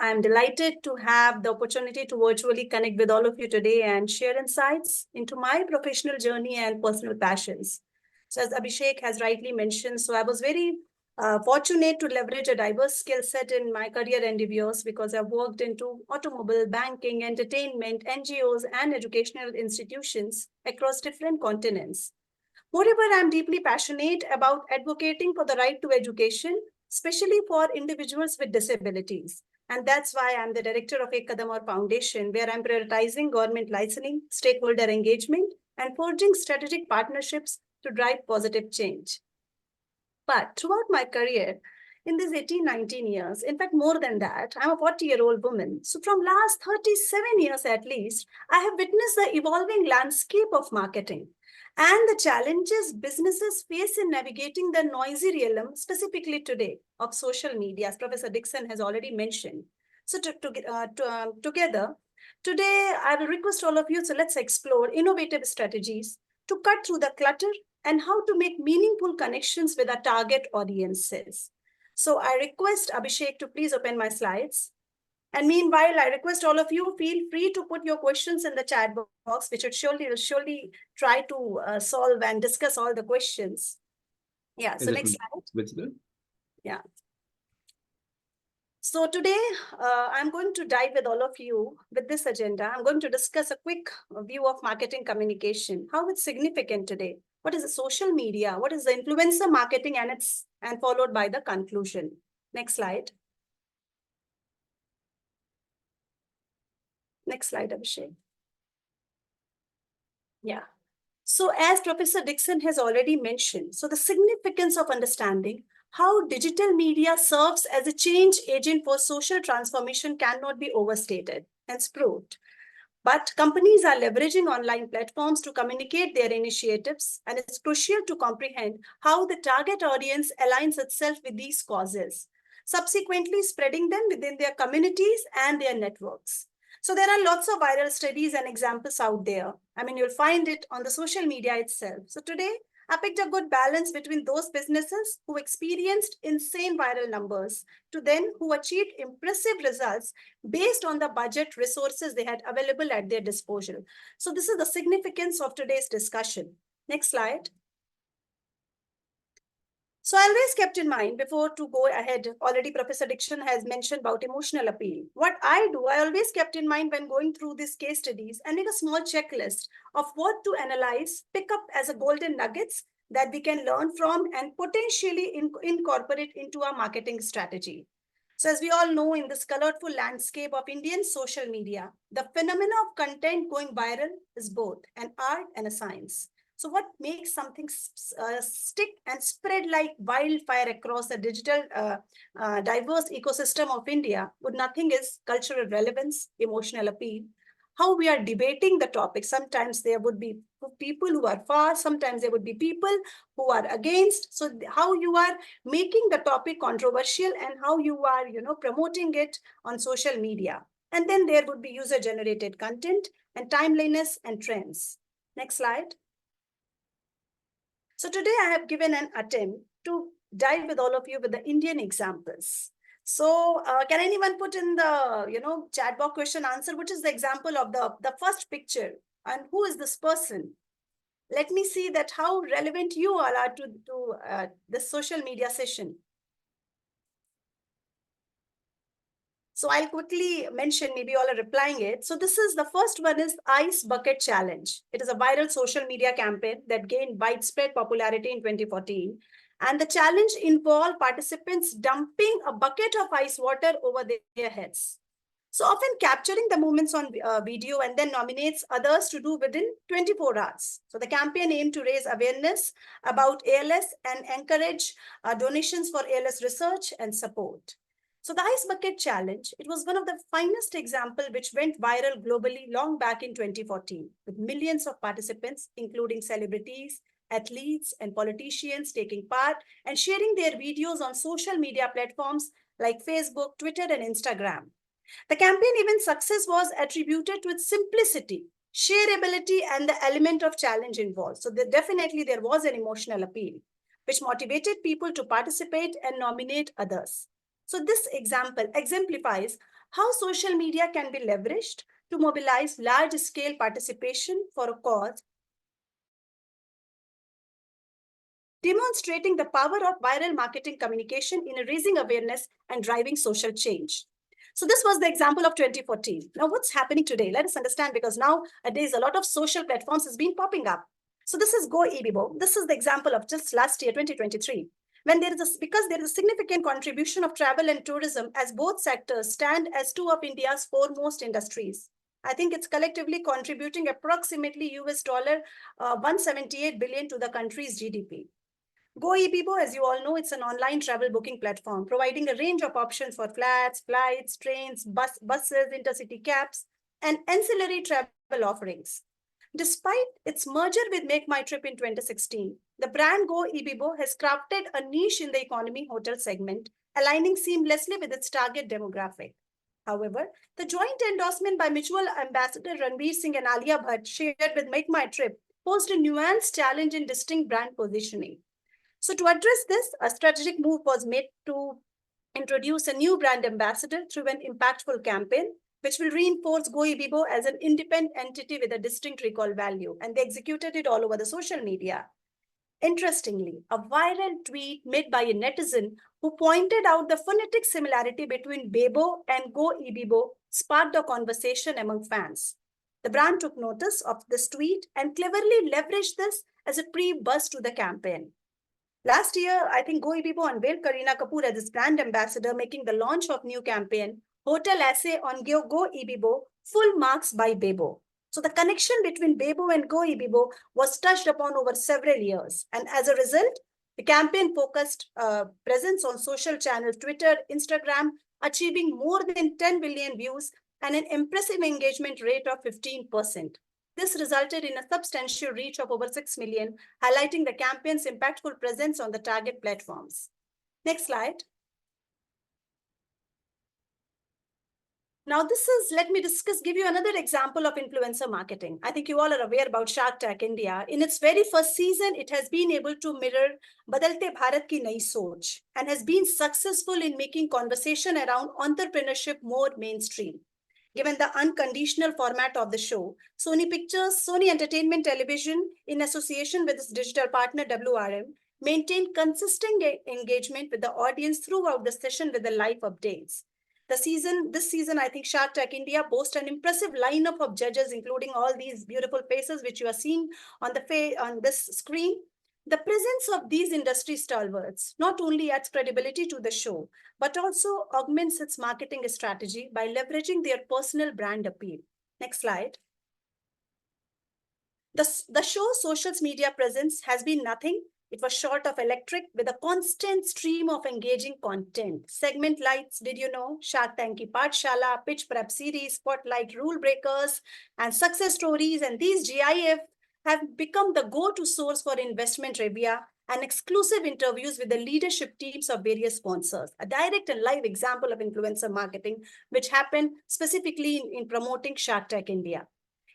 I'm delighted to have the opportunity to virtually connect with all of you today and share insights into my professional journey and personal passions. So as Abhishek has rightly mentioned, so I was very fortunate to leverage a diverse skill set in my career endeavors because I've worked into automobile, banking, entertainment, NGOs, and educational institutions across different continents. Moreover, I'm deeply passionate about advocating for the right to education, especially for individuals with disabilities. And that's why I'm the director of Ek Kadam Aur Foundation, where I'm prioritizing government licensing, stakeholder engagement, and forging strategic partnerships to drive positive change. But throughout my career, in these 18, 19 years, in fact, more than that, I'm a 40-year-old woman. So from last 37 years at least, I have witnessed the evolving landscape of marketing and the challenges businesses face in navigating the noisy realm, specifically today, of social media, as Professor Dixon has already mentioned. So together, today, I will request all of you, so let's explore innovative strategies to cut through the clutter and how to make meaningful connections with our target audiences. So I request Abhishek to please open my slides. And meanwhile, I request all of you, feel free to put your questions in the chat box, which will surely try to solve and discuss all the questions. Yeah, so next slide. Yeah. So today, I'm going to dive with all of you with this agenda. I'm going to discuss a quick view of marketing communication, how it's significant today. What is the social media? What is the influencer marketing? And followed by the conclusion. Next slide. Next slide, Abhishek. Yeah. So as Professor Dixon has already mentioned, so the significance of understanding how digital media serves as a change agent for social transformation cannot be overstated and proved. But companies are leveraging online platforms to communicate their initiatives, and it's crucial to comprehend how the target audience aligns itself with these causes, subsequently spreading them within their communities and their networks. So there are lots of viral studies and examples out there. I mean, you'll find it on the social media itself. So today, I picked a good balance between those businesses who experienced insane viral numbers to then who achieved impressive results based on the budget resources they had available at their disposal. So this is the significance of today's discussion. Next slide. So I always kept in mind, before to go ahead, already Professor Dixon has mentioned about emotional appeal. What I do, I always kept in mind when going through these case studies and make a small checklist of what to analyze, pick up as a golden nuggets that we can learn from and potentially incorporate into our marketing strategy. So as we all know, in this colorful landscape of Indian social media, the phenomena of content going viral is both an art and a science. So what makes something stick and spread like wildfire across the digital diverse ecosystem of India would nothing is cultural relevance, emotional appeal, how we are debating the topic. Sometimes there would be people who are for, sometimes there would be people who are against. So how you are making the topic controversial and how you are, promoting it on social media. And then there would be user-generated content and timeliness and trends. Next slide. So today I have given an attempt to dive with all of you with the Indian examples. So can anyone put in the chat box question answer, which is the example of the first picture, and who is this person? Let me see that how relevant you all are to this social media session. So I'll quickly mention, maybe you all are replying it. So this is the first one is Ice Bucket Challenge. It is a viral social media campaign that gained widespread popularity in 2014. And the challenge involved participants dumping a bucket of ice water over their heads. So often capturing the moments on video and then nominates others to do within 24 hours. So the campaign aimed to raise awareness about ALS and encourage donations for ALS research and support. So the Ice Bucket Challenge, it was one of the finest examples which went viral globally long back in 2014, with millions of participants, including celebrities, athletes, and politicians taking part and sharing their videos on social media platforms like Facebook, Twitter, and Instagram. The campaign event's success was attributed to its simplicity, shareability, and the element of challenge involved. So definitely there was an emotional appeal, which motivated people to participate and nominate others. So this example exemplifies how social media can be leveraged to mobilize large-scale participation for a cause, demonstrating the power of viral marketing communication in raising awareness and driving social change. So this was the example of 2014. Now what's happening today? Let us understand, because nowadays a lot of social platforms has been popping up. So this is Go Ibibo. This is the example of just last year, 2023. When because there is a significant contribution of travel and tourism, as both sectors stand as two of India's foremost industries. I think it's collectively contributing approximately $178 billion to the country's GDP. Go Ibibo, as you all know, it's an online travel booking platform, providing a range of options for flats, flights, trains, buses, intercity cabs, and ancillary travel offerings. Despite its merger with Make My Trip in 2016, the brand Go Ibibo has crafted a niche in the economy hotel segment, aligning seamlessly with its target demographic. However, the joint endorsement by mutual ambassador Ranveer Singh and Alia Bhatt shared with Make My Trip posed a nuanced challenge in distinct brand positioning. So to address this, a strategic move was made to introduce a new brand ambassador through an impactful campaign, which will reinforce Go Ibibo as an independent entity with a distinct recall value. And they executed it all over the social media. Interestingly, a viral tweet made by a netizen who pointed out the phonetic similarity between Bebo and Go Ibibo sparked a conversation among fans. The brand took notice of this tweet and cleverly leveraged this as a pre-buzz to the campaign. Last year, I think Go Ibibo unveiled Kareena Kapoor as its brand ambassador, making the launch of new campaign, Hotel Essay on Go Ibibo, Full Marks by Bebo. So the connection between Bebo and Go Ibibo was touched upon over several years. And as a result, the campaign focused presence on social channels, Twitter, Instagram, achieving more than 10 billion views and an impressive engagement rate of 15%. This resulted in a substantial reach of over 6 million, highlighting the campaign's impactful presence on the target platforms. Next slide. Now let me give you another example of influencer marketing. I think you all are aware about Shark Tank India. In its very first season, it has been able to mirror Badalte Bharat ki Nayi Soch and has been successful in making conversation around entrepreneurship more mainstream. Given the unconditional format of the show, Sony Pictures, Sony Entertainment Television, in association with its digital partner WRM, maintained consistent engagement with the audience throughout the session with the live updates. This season, I think Shark Tank India boasts an impressive lineup of judges, including all these beautiful faces which you are seeing on this screen. The presence of these industry stalwarts not only adds credibility to the show, but also augments its marketing strategy by leveraging their personal brand appeal. Next slide. The show's social media presence has been nothing. It was short of electric, with a constant stream of engaging content. Segment lights, did you know? Shark Tank Ki Pathshala, Pitch Prep Series, Spotlight Rule Breakers, and success stories. And these GIF have become the go-to source for investment trivia and exclusive interviews with the leadership teams of various sponsors. A direct and live example of influencer marketing, which happened specifically in promoting Shark Tank India.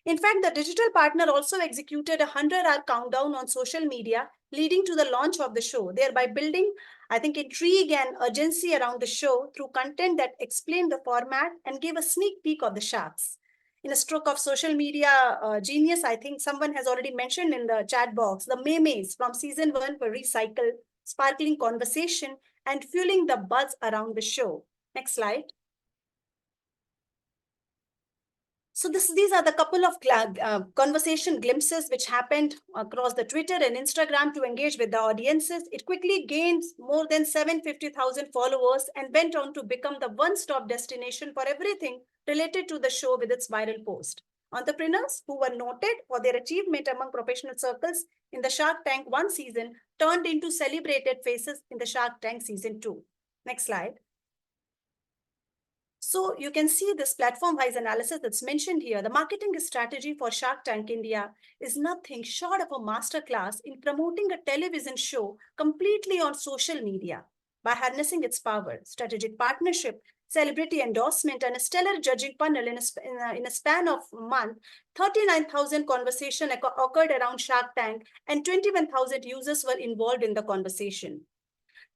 In fact, the digital partner also executed a 100-hour countdown on social media, leading to the launch of the show, thereby building, I think, intrigue and urgency around the show through content that explained the format and gave a sneak peek of the sharks. In a stroke of social media genius, I think someone has already mentioned in the chat box, the memes from season 1 were recycled, sparkling conversation and fueling the buzz around the show. Next slide. So these are the couple of conversation glimpses which happened across the Twitter and Instagram to engage with the audiences. It quickly gained more than 750,000 followers and went on to become the one-stop destination for everything related to the show with its viral post. Entrepreneurs who were noted for their achievement among professional circles in the Shark Tank 1 season turned into celebrated faces in the Shark Tank season 2. Next slide. So you can see this platform-wise analysis that's mentioned here. The marketing strategy for Shark Tank India is nothing short of a masterclass in promoting a television show completely on social media by harnessing its power, strategic partnership, celebrity endorsement, and a stellar judging panel in a span of a month. 39,000 conversations occurred around Shark Tank and 21,000 users were involved in the conversation.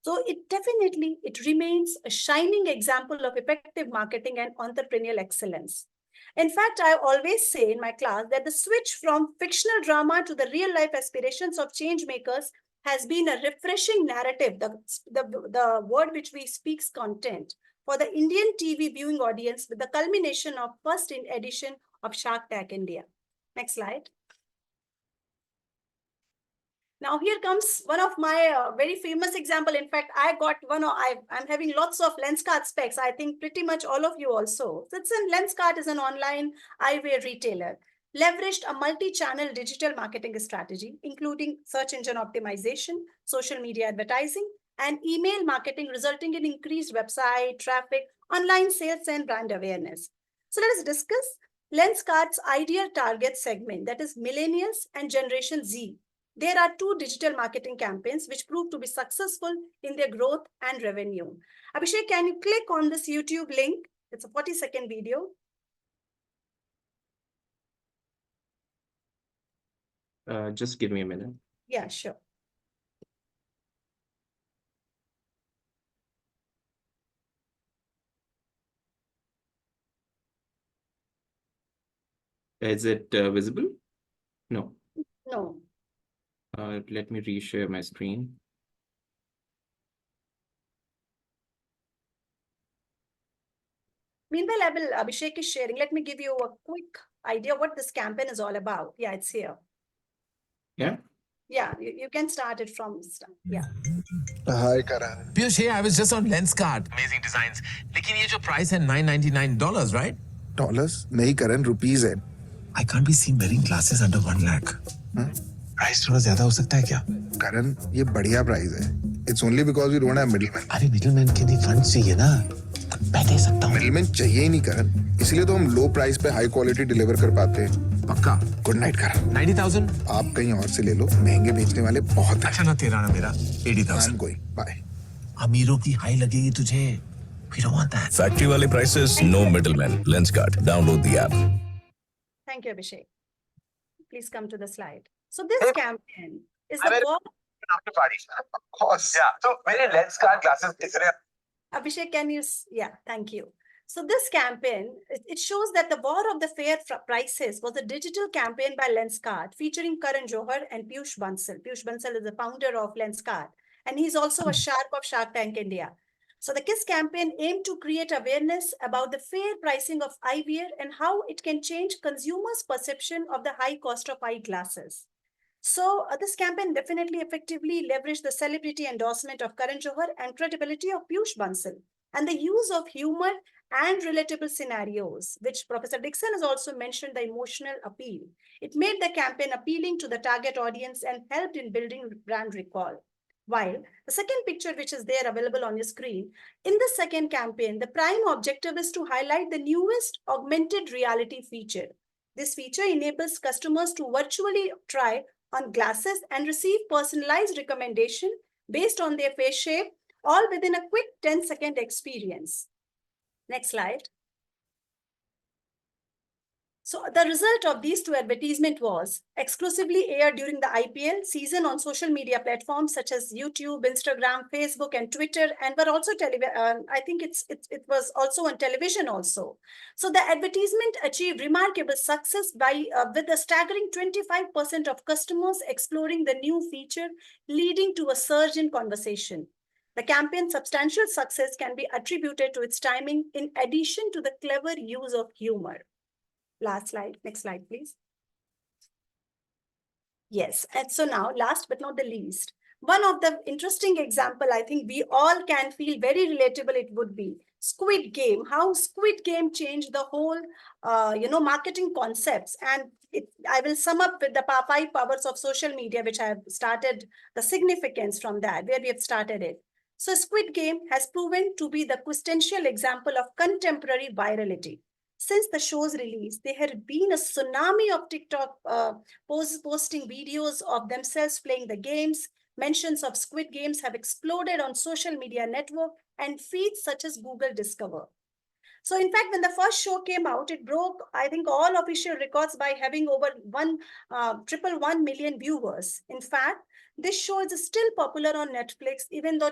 So it remains a shining example of effective marketing and entrepreneurial excellence. In fact, I always say in my class that the switch from fictional drama to the real life aspirations of change makers has been a refreshing narrative, the word which we speaks content for the Indian TV viewing audience with the culmination of first edition of Shark Tank India. Next slide. Now here comes one of my very famous example. In fact, I got I'm having lots of Lenskart specs. I think pretty much all of you also. Lenskart is an online eyewear retailer. Leveraged a multi-channel digital marketing strategy, including search engine optimization, social media advertising, and email marketing, resulting in increased website traffic, online sales, and brand awareness. So let us discuss Lenskart's ideal target segment, that is millennials and Generation Z. There are 2 digital marketing campaigns which proved to be successful in their growth and revenue. Abhishek, can you click on this YouTube link? It's a 40-second video. Just give me a minute. Yeah, sure. Is it visible? No. No. Let me reshare my screen. Meanwhile, Abhishek is sharing. Let me give you a quick idea what this campaign is all about. Yeah, it's here. Yeah. Yeah, you can start it from start. Yeah. Hi, Karan. Piyush, hey, I was just on Lenskart. Amazing designs. लेकिन ये जो price है $999, right? Dollars? नहीं Karan, rupees है. I can't be seen wearing glasses under 1 lakh. Price थोड़ा ज़्यादा हो सकता है क्या? Karan, ये बढ़िया price है. It's only because we don't have middlemen. अरे middleman के लिए funds चाहिए ना. मैं दे सकता हूँ. Middleman चाहिए ही नहीं Karan. इसीलिए तो हम low price पे high quality deliver कर पाते हैं. पक्का. Good night Karan. 90,000. आप कहीं और से ले लो. महंगे बेचने वाले बहुत हैं. अच्छा ना तेरा ना मेरा. 80,000. I'm going. Bye. अमीरों की हाई लगेगी तुझे. We don't want that. Factory wale prices, no middlemen. Lenskart. Download the app. Thank you, Abhishek. Please come to the slide. So this campaign is the after party. Of course. Yeah. So many Lenskart glasses. Abhishek, can you? Yeah, thank you. So this campaign, it shows that the war of the fair prices was a digital campaign by Lenskart featuring Karan Johar and Piyush Bansal. Piyush Bansal is the founder of Lenskart, and he's also a shark of Shark Tank India. So the KISS campaign aimed to create awareness about the fair pricing of eyewear and how it can change consumers' perception of the high cost of eyeglasses. So this campaign definitely effectively leveraged the celebrity endorsement of Karan Johar and credibility of Piyush Bansal and the use of humor and relatable scenarios, which Professor Dixon has also mentioned the emotional appeal. It made the campaign appealing to the target audience and helped in building brand recall. While the second picture, which is there available on your screen, in the second campaign, the prime objective is to highlight the newest augmented reality feature. This feature enables customers to virtually try on glasses and receive personalized recommendation based on their face shape, all within a quick 10-second experience. Next slide. So the result of these two advertisements was exclusively aired during the IPL season on social media platforms such as YouTube, Instagram, Facebook, and Twitter, and were also I think it was also on television also. So the advertisement achieved remarkable success by with a staggering 25% of customers exploring the new feature, leading to a surge in conversation. The campaign's substantial success can be attributed to its timing in addition to the clever use of humor. Last slide. Next slide, please. Yes, and so now, last but not the least, one of the interesting example I think we all can feel very relatable it would be Squid Game. How Squid Game changed the whole, marketing concepts. And I will sum up with the 5 powers of social media, which I have started the significance from that, where we have started it. So Squid Game has proven to be the quintessential example of contemporary virality. Since the show's release, there had been a tsunami of TikTok posting videos of themselves playing the games. Mentions of Squid Games have exploded on social media network and feeds such as Google Discover. So in fact, when the first show came out, it broke, I think, all official records by having over 1.1 million viewers. In fact, this show is still popular on Netflix, even though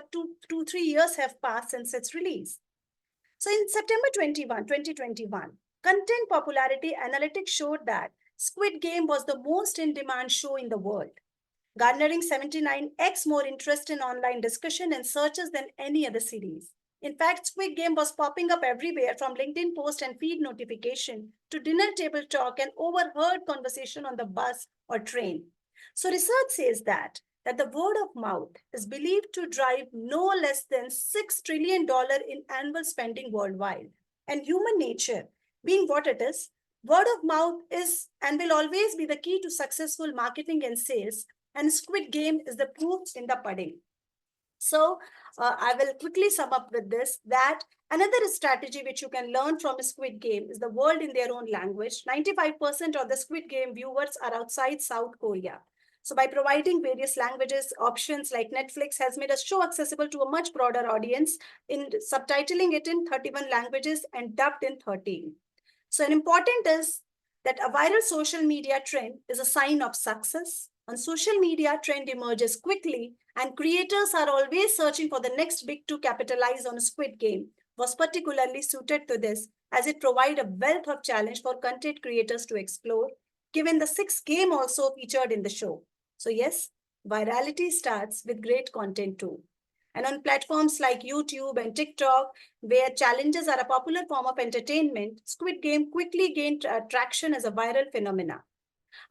3 years have passed since its release. So in September 2021, Content Popularity Analytics showed that Squid Game was the most in-demand show in the world, garnering 79x more interest in online discussion and searches than any other series. In fact, Squid Game was popping up everywhere from LinkedIn post and feed notification to dinner table talk and overheard conversation on the bus or train. So research says that the word of mouth is believed to drive no less than $6 trillion in annual spending worldwide. And human nature, being what it is, word of mouth is and will always be the key to successful marketing and sales. And Squid Game is the proof in the pudding. So I will quickly sum up with this, that another strategy which you can learn from a Squid Game is the world in their own language. 95% of the Squid Game viewers are outside South Korea. So by providing various languages options, like Netflix has made a show accessible to a much broader audience in subtitling it in 31 languages and dubbed in 13. So an important is that a viral social media trend is a sign of success. On social media, trend emerges quickly and creators are always searching for the next big to capitalize on. Squid Game was particularly suited to this, as it provided a wealth of challenge for content creators to explore, given the 6th game also featured in the show. So yes, virality starts with great content too. And on platforms like YouTube and TikTok, where challenges are a popular form of entertainment, Squid Game quickly gained traction as a viral phenomena.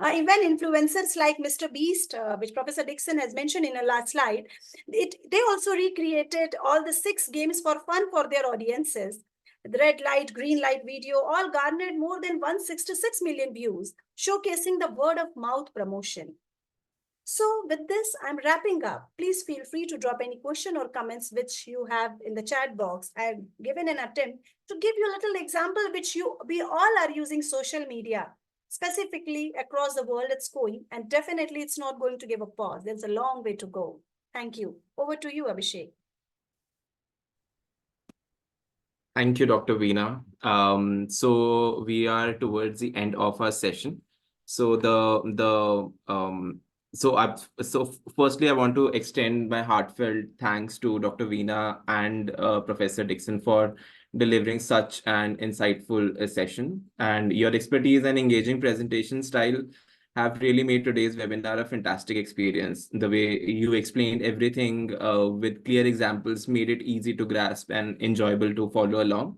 Even influencers like Mr. Beast, which Professor Dixon has mentioned in a last slide, they also recreated all the 6 games for fun for their audiences. The red light, green light video all garnered more than 166 million views, showcasing the word of mouth promotion. So with this, I'm wrapping up. Please feel free to drop any question or comments which you have in the chat box. I've given an attempt to give you a little example which we all are using social media. Specifically across the world, it's going, and definitely it's not going to give a pause. There's a long way to go. Thank you. Over to you, Abhishek. Thank you, Dr. Veena. So we are towards the end of our session. So firstly, I want to extend my heartfelt thanks to Dr. Veena and Professor Dixon for delivering such an insightful session. And your expertise and engaging presentation style have really made today's webinar a fantastic experience. The way you explained everything with clear examples made it easy to grasp and enjoyable to follow along.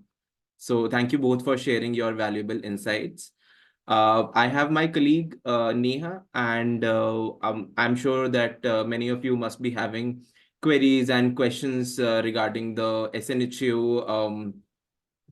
So thank you both for sharing your valuable insights. I have my colleague Neha, and I'm sure that many of you must be having queries and questions regarding the SNHU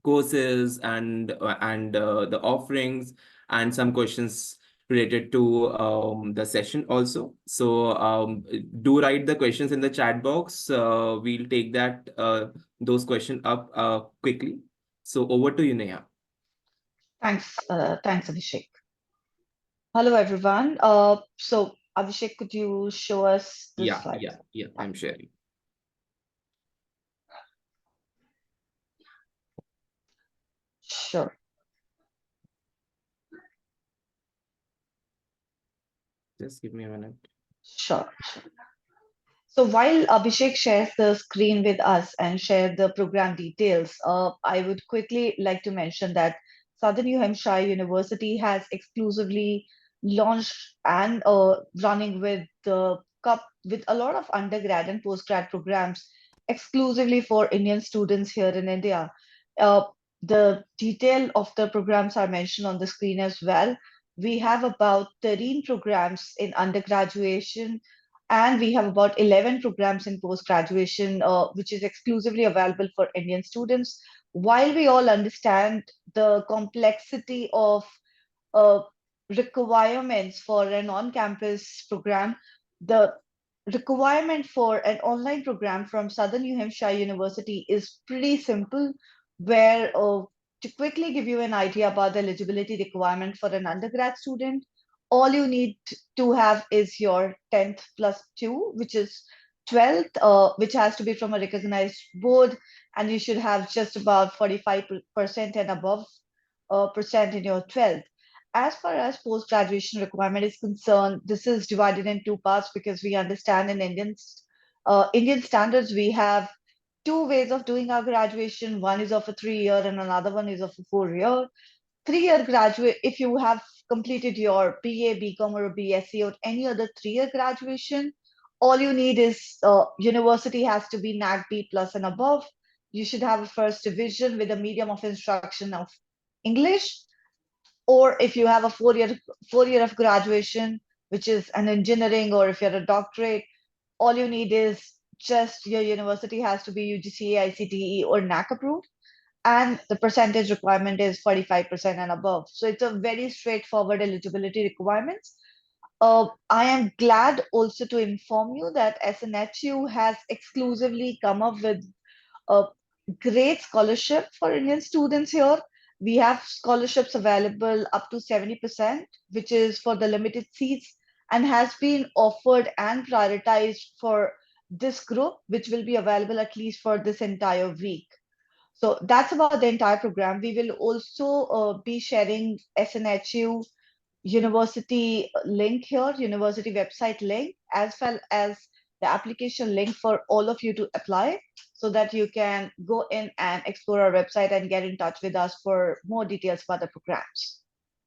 courses and the offerings, and some questions related to the session also. So do write the questions in the chat box. We'll take those questions up quickly. So over to you, Neha. Thanks, Abhishek. Hello, everyone. So Abhishek, could you show us the slides? Yeah, I'm sharing. Sure. Just give me a minute. Sure. So while Abhishek shares the screen with us and share the program details, I would quickly like to mention that Southern New Hampshire University has exclusively launched and running with the cup with a lot of undergrad and postgrad programs exclusively for Indian students here in India. Uh, the detail of the programs are mentioned on the screen as well. We have about 13 programs in undergraduation, and we have about 11 programs in post-graduation, which is exclusively available for Indian students. While we all understand the complexity of uh, requirements for an on-campus program, the requirement for an online program from Southern New Hampshire University is pretty simple, where to quickly give you an idea about the eligibility requirement for an undergrad student, all you need to have is your 10th plus 2, which is 12th, which has to be from a recognized board, and you should have just about 45% and above percent in your 12th. As far as post-graduation requirement is concerned, this is divided in two parts because we understand in Indian standards, we have two ways of doing our graduation. One is of a 3-year and another one is of a 4-year. 3-year graduate, if you have completed your BA, BCom, or a BSc, or any other 3-year graduation, all you need is university has to be NAC B plus and above. You should have a first division with a medium of instruction of English. Or if you have a 4-year of graduation, which is an engineering, or if you're a doctorate, all you need is just your university has to be UGC, ICTE, or NAC approved, and the percentage requirement is 45% and above. So it's a very straightforward eligibility requirements. I am glad also to inform you that SNHU has exclusively come up with a great scholarship for Indian students here. We have scholarships available up to 70%, which is for the limited seats and has been offered and prioritized for this group, which will be available at least for this entire week. So that's about the entire program. We will also be sharing SNHU university link here, university website link, as well as the application link for all of you to apply so that you can go in and explore our website and get in touch with us for more details about the programs.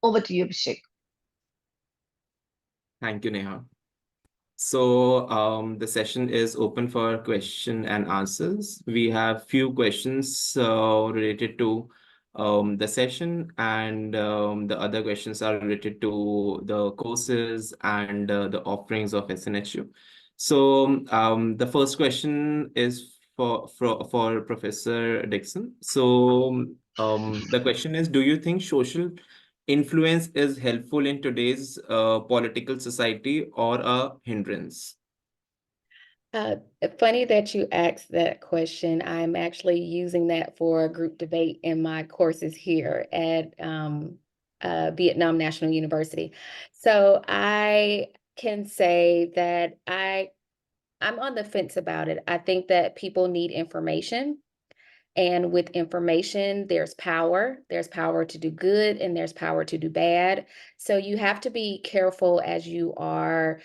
Over to you, Abhishek. Thank you, Neha. So the session is open for question and answers. We have few questions related to the session, and the other questions are related to the courses and the offerings of SNHU. So the first question is for Professor Dixon. So the question is, do you think social influence is helpful in today's political society or a hindrance? Funny that you asked that question. I'm actually using that for a group debate in my courses here at Vietnam National University. So I can say that I'm on the fence about it. I think that people need information. And with information, there's power. There's power to do good and there's power to do bad. So you have to be careful as you are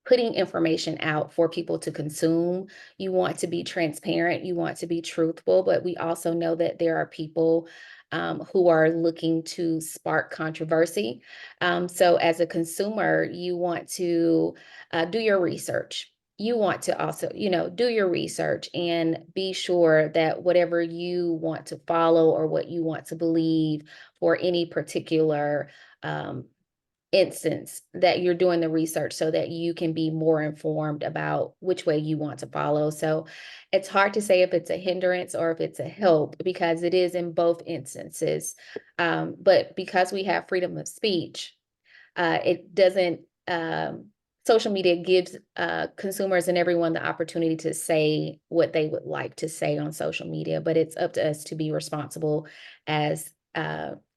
putting information out for people to consume. You want to be transparent, you want to be truthful, but we also know that there are people who are looking to spark controversy. So as a consumer, you want to do your research. You want to also, do your research and be sure that whatever you want to follow or what you want to believe for any particular instance, that you're doing the research so that you can be more informed about which way you want to follow. So it's hard to say if it's a hindrance or if it's a help, because it is in both instances. But because we have freedom of speech, it doesn't, social media gives consumers and everyone the opportunity to say what they would like to say on social media, but it's up to us to be responsible as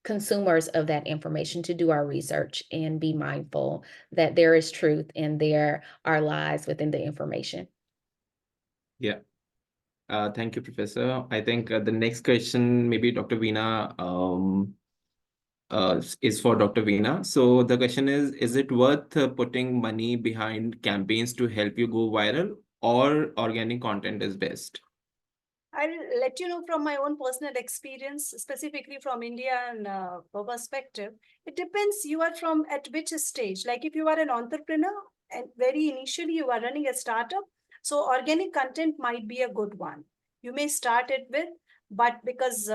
consumers of that information to do our research and be mindful that there is truth and there are lies within the information. Yeah. Thank you, Professor. I think the next question, maybe Dr. Veena, is for Dr. Veena. So the question is it worth putting money behind campaigns to help you go viral, or organic content is best? I'll let you know from my own personal experience, specifically from India and perspective. It depends you are from at which stage. Like if you are an entrepreneur and very initially you are running a startup, so organic content might be a good one. You may start it with, but because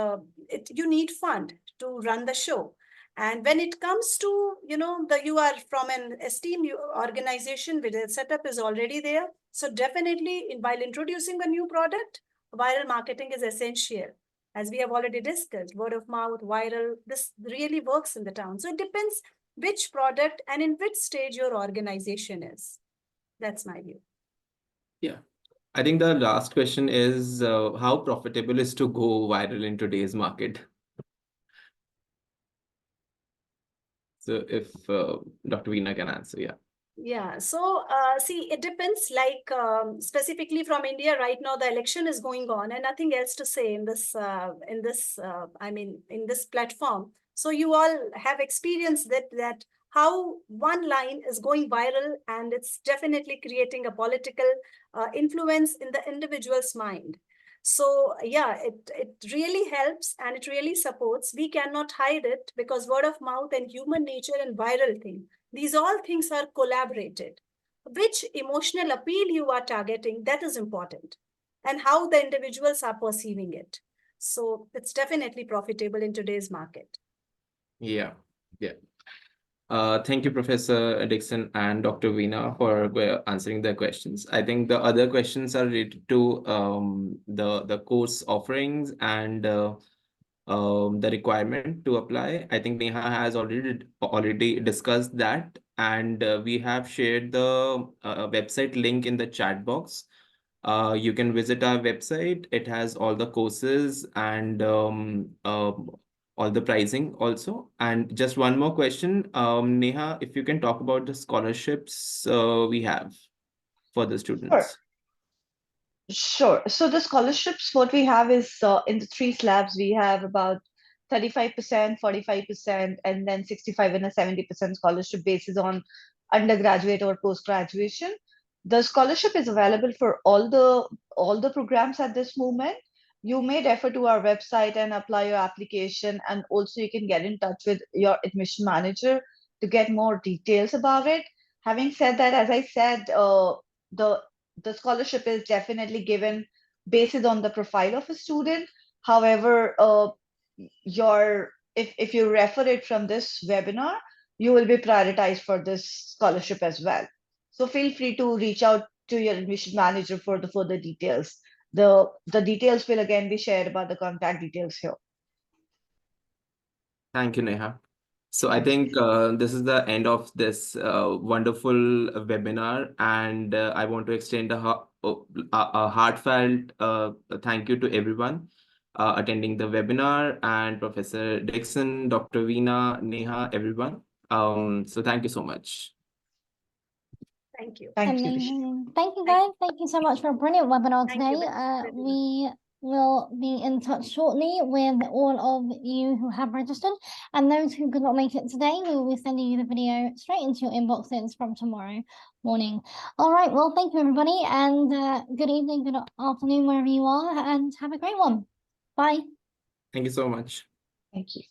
you need fund to run the show. And when it comes to, you are from an esteemed organization where the setup is already there. So definitely while introducing a new product, viral marketing is essential. As we have already discussed, word of mouth, viral, this really works in the town. So it depends which product and in which stage your organization is. That's my view. Yeah. I think the last question is how profitable is to go viral in today's market? So if Dr. Veena can answer, yeah. Yeah, so see, it depends. Like specifically from India right now, the election is going on, and nothing else to say in this. In this platform. So you all have experienced that how one line is going viral, and it's definitely creating a political influence in the individual's mind. So yeah, it really helps and it really supports. We cannot hide it because word of mouth and human nature and viral thing. These all things are collaborated. Which emotional appeal you are targeting, that is important. And how the individuals are perceiving it. So it's definitely profitable in today's market. Yeah. Thank you, Professor Dixon and Dr. Veena, for answering the questions. I think the other questions are related to the course offerings and the requirement to apply. I think Neha has already discussed that, and we have shared the website link in the chat box. You can visit our website. It has all the courses and all the pricing also. And just one more question, Neha, if you can talk about the scholarships we have for the students. Sure. So the scholarships, what we have is in the three slabs, we have about 35%, 45%, and then 65 and a 70% scholarship basis on undergraduate or post-graduation. The scholarship is available for all the programs at this moment. You may refer to our website and apply your application, and also you can get in touch with your admission manager to get more details about it. Having said that, as I said, the the scholarship is definitely given based on the profile of a student. However, if you refer it from this webinar, you will be prioritized for this scholarship as well. So feel free to reach out to your admission manager for the further details. The details will again be shared about the contact details here. Thank you, Neha. So I think this is the end of this wonderful webinar, and I want to extend a heartfelt thank you to everyone attending the webinar, and Professor Dixon, Dr. Veena, Neha, everyone. So thank you so much. Thank you. Thank you. Amazing. Thank you, guys. Thank you so much for a brilliant webinar Thank you today. very much. We will be in touch shortly with all of you who have registered, and those who could not make it today, we will be sending you the video straight into your inboxes from tomorrow morning. All right, well, thank you, everybody, and good evening, good afternoon, wherever you are, and have a great one. Bye. Thank you so much. Thank you.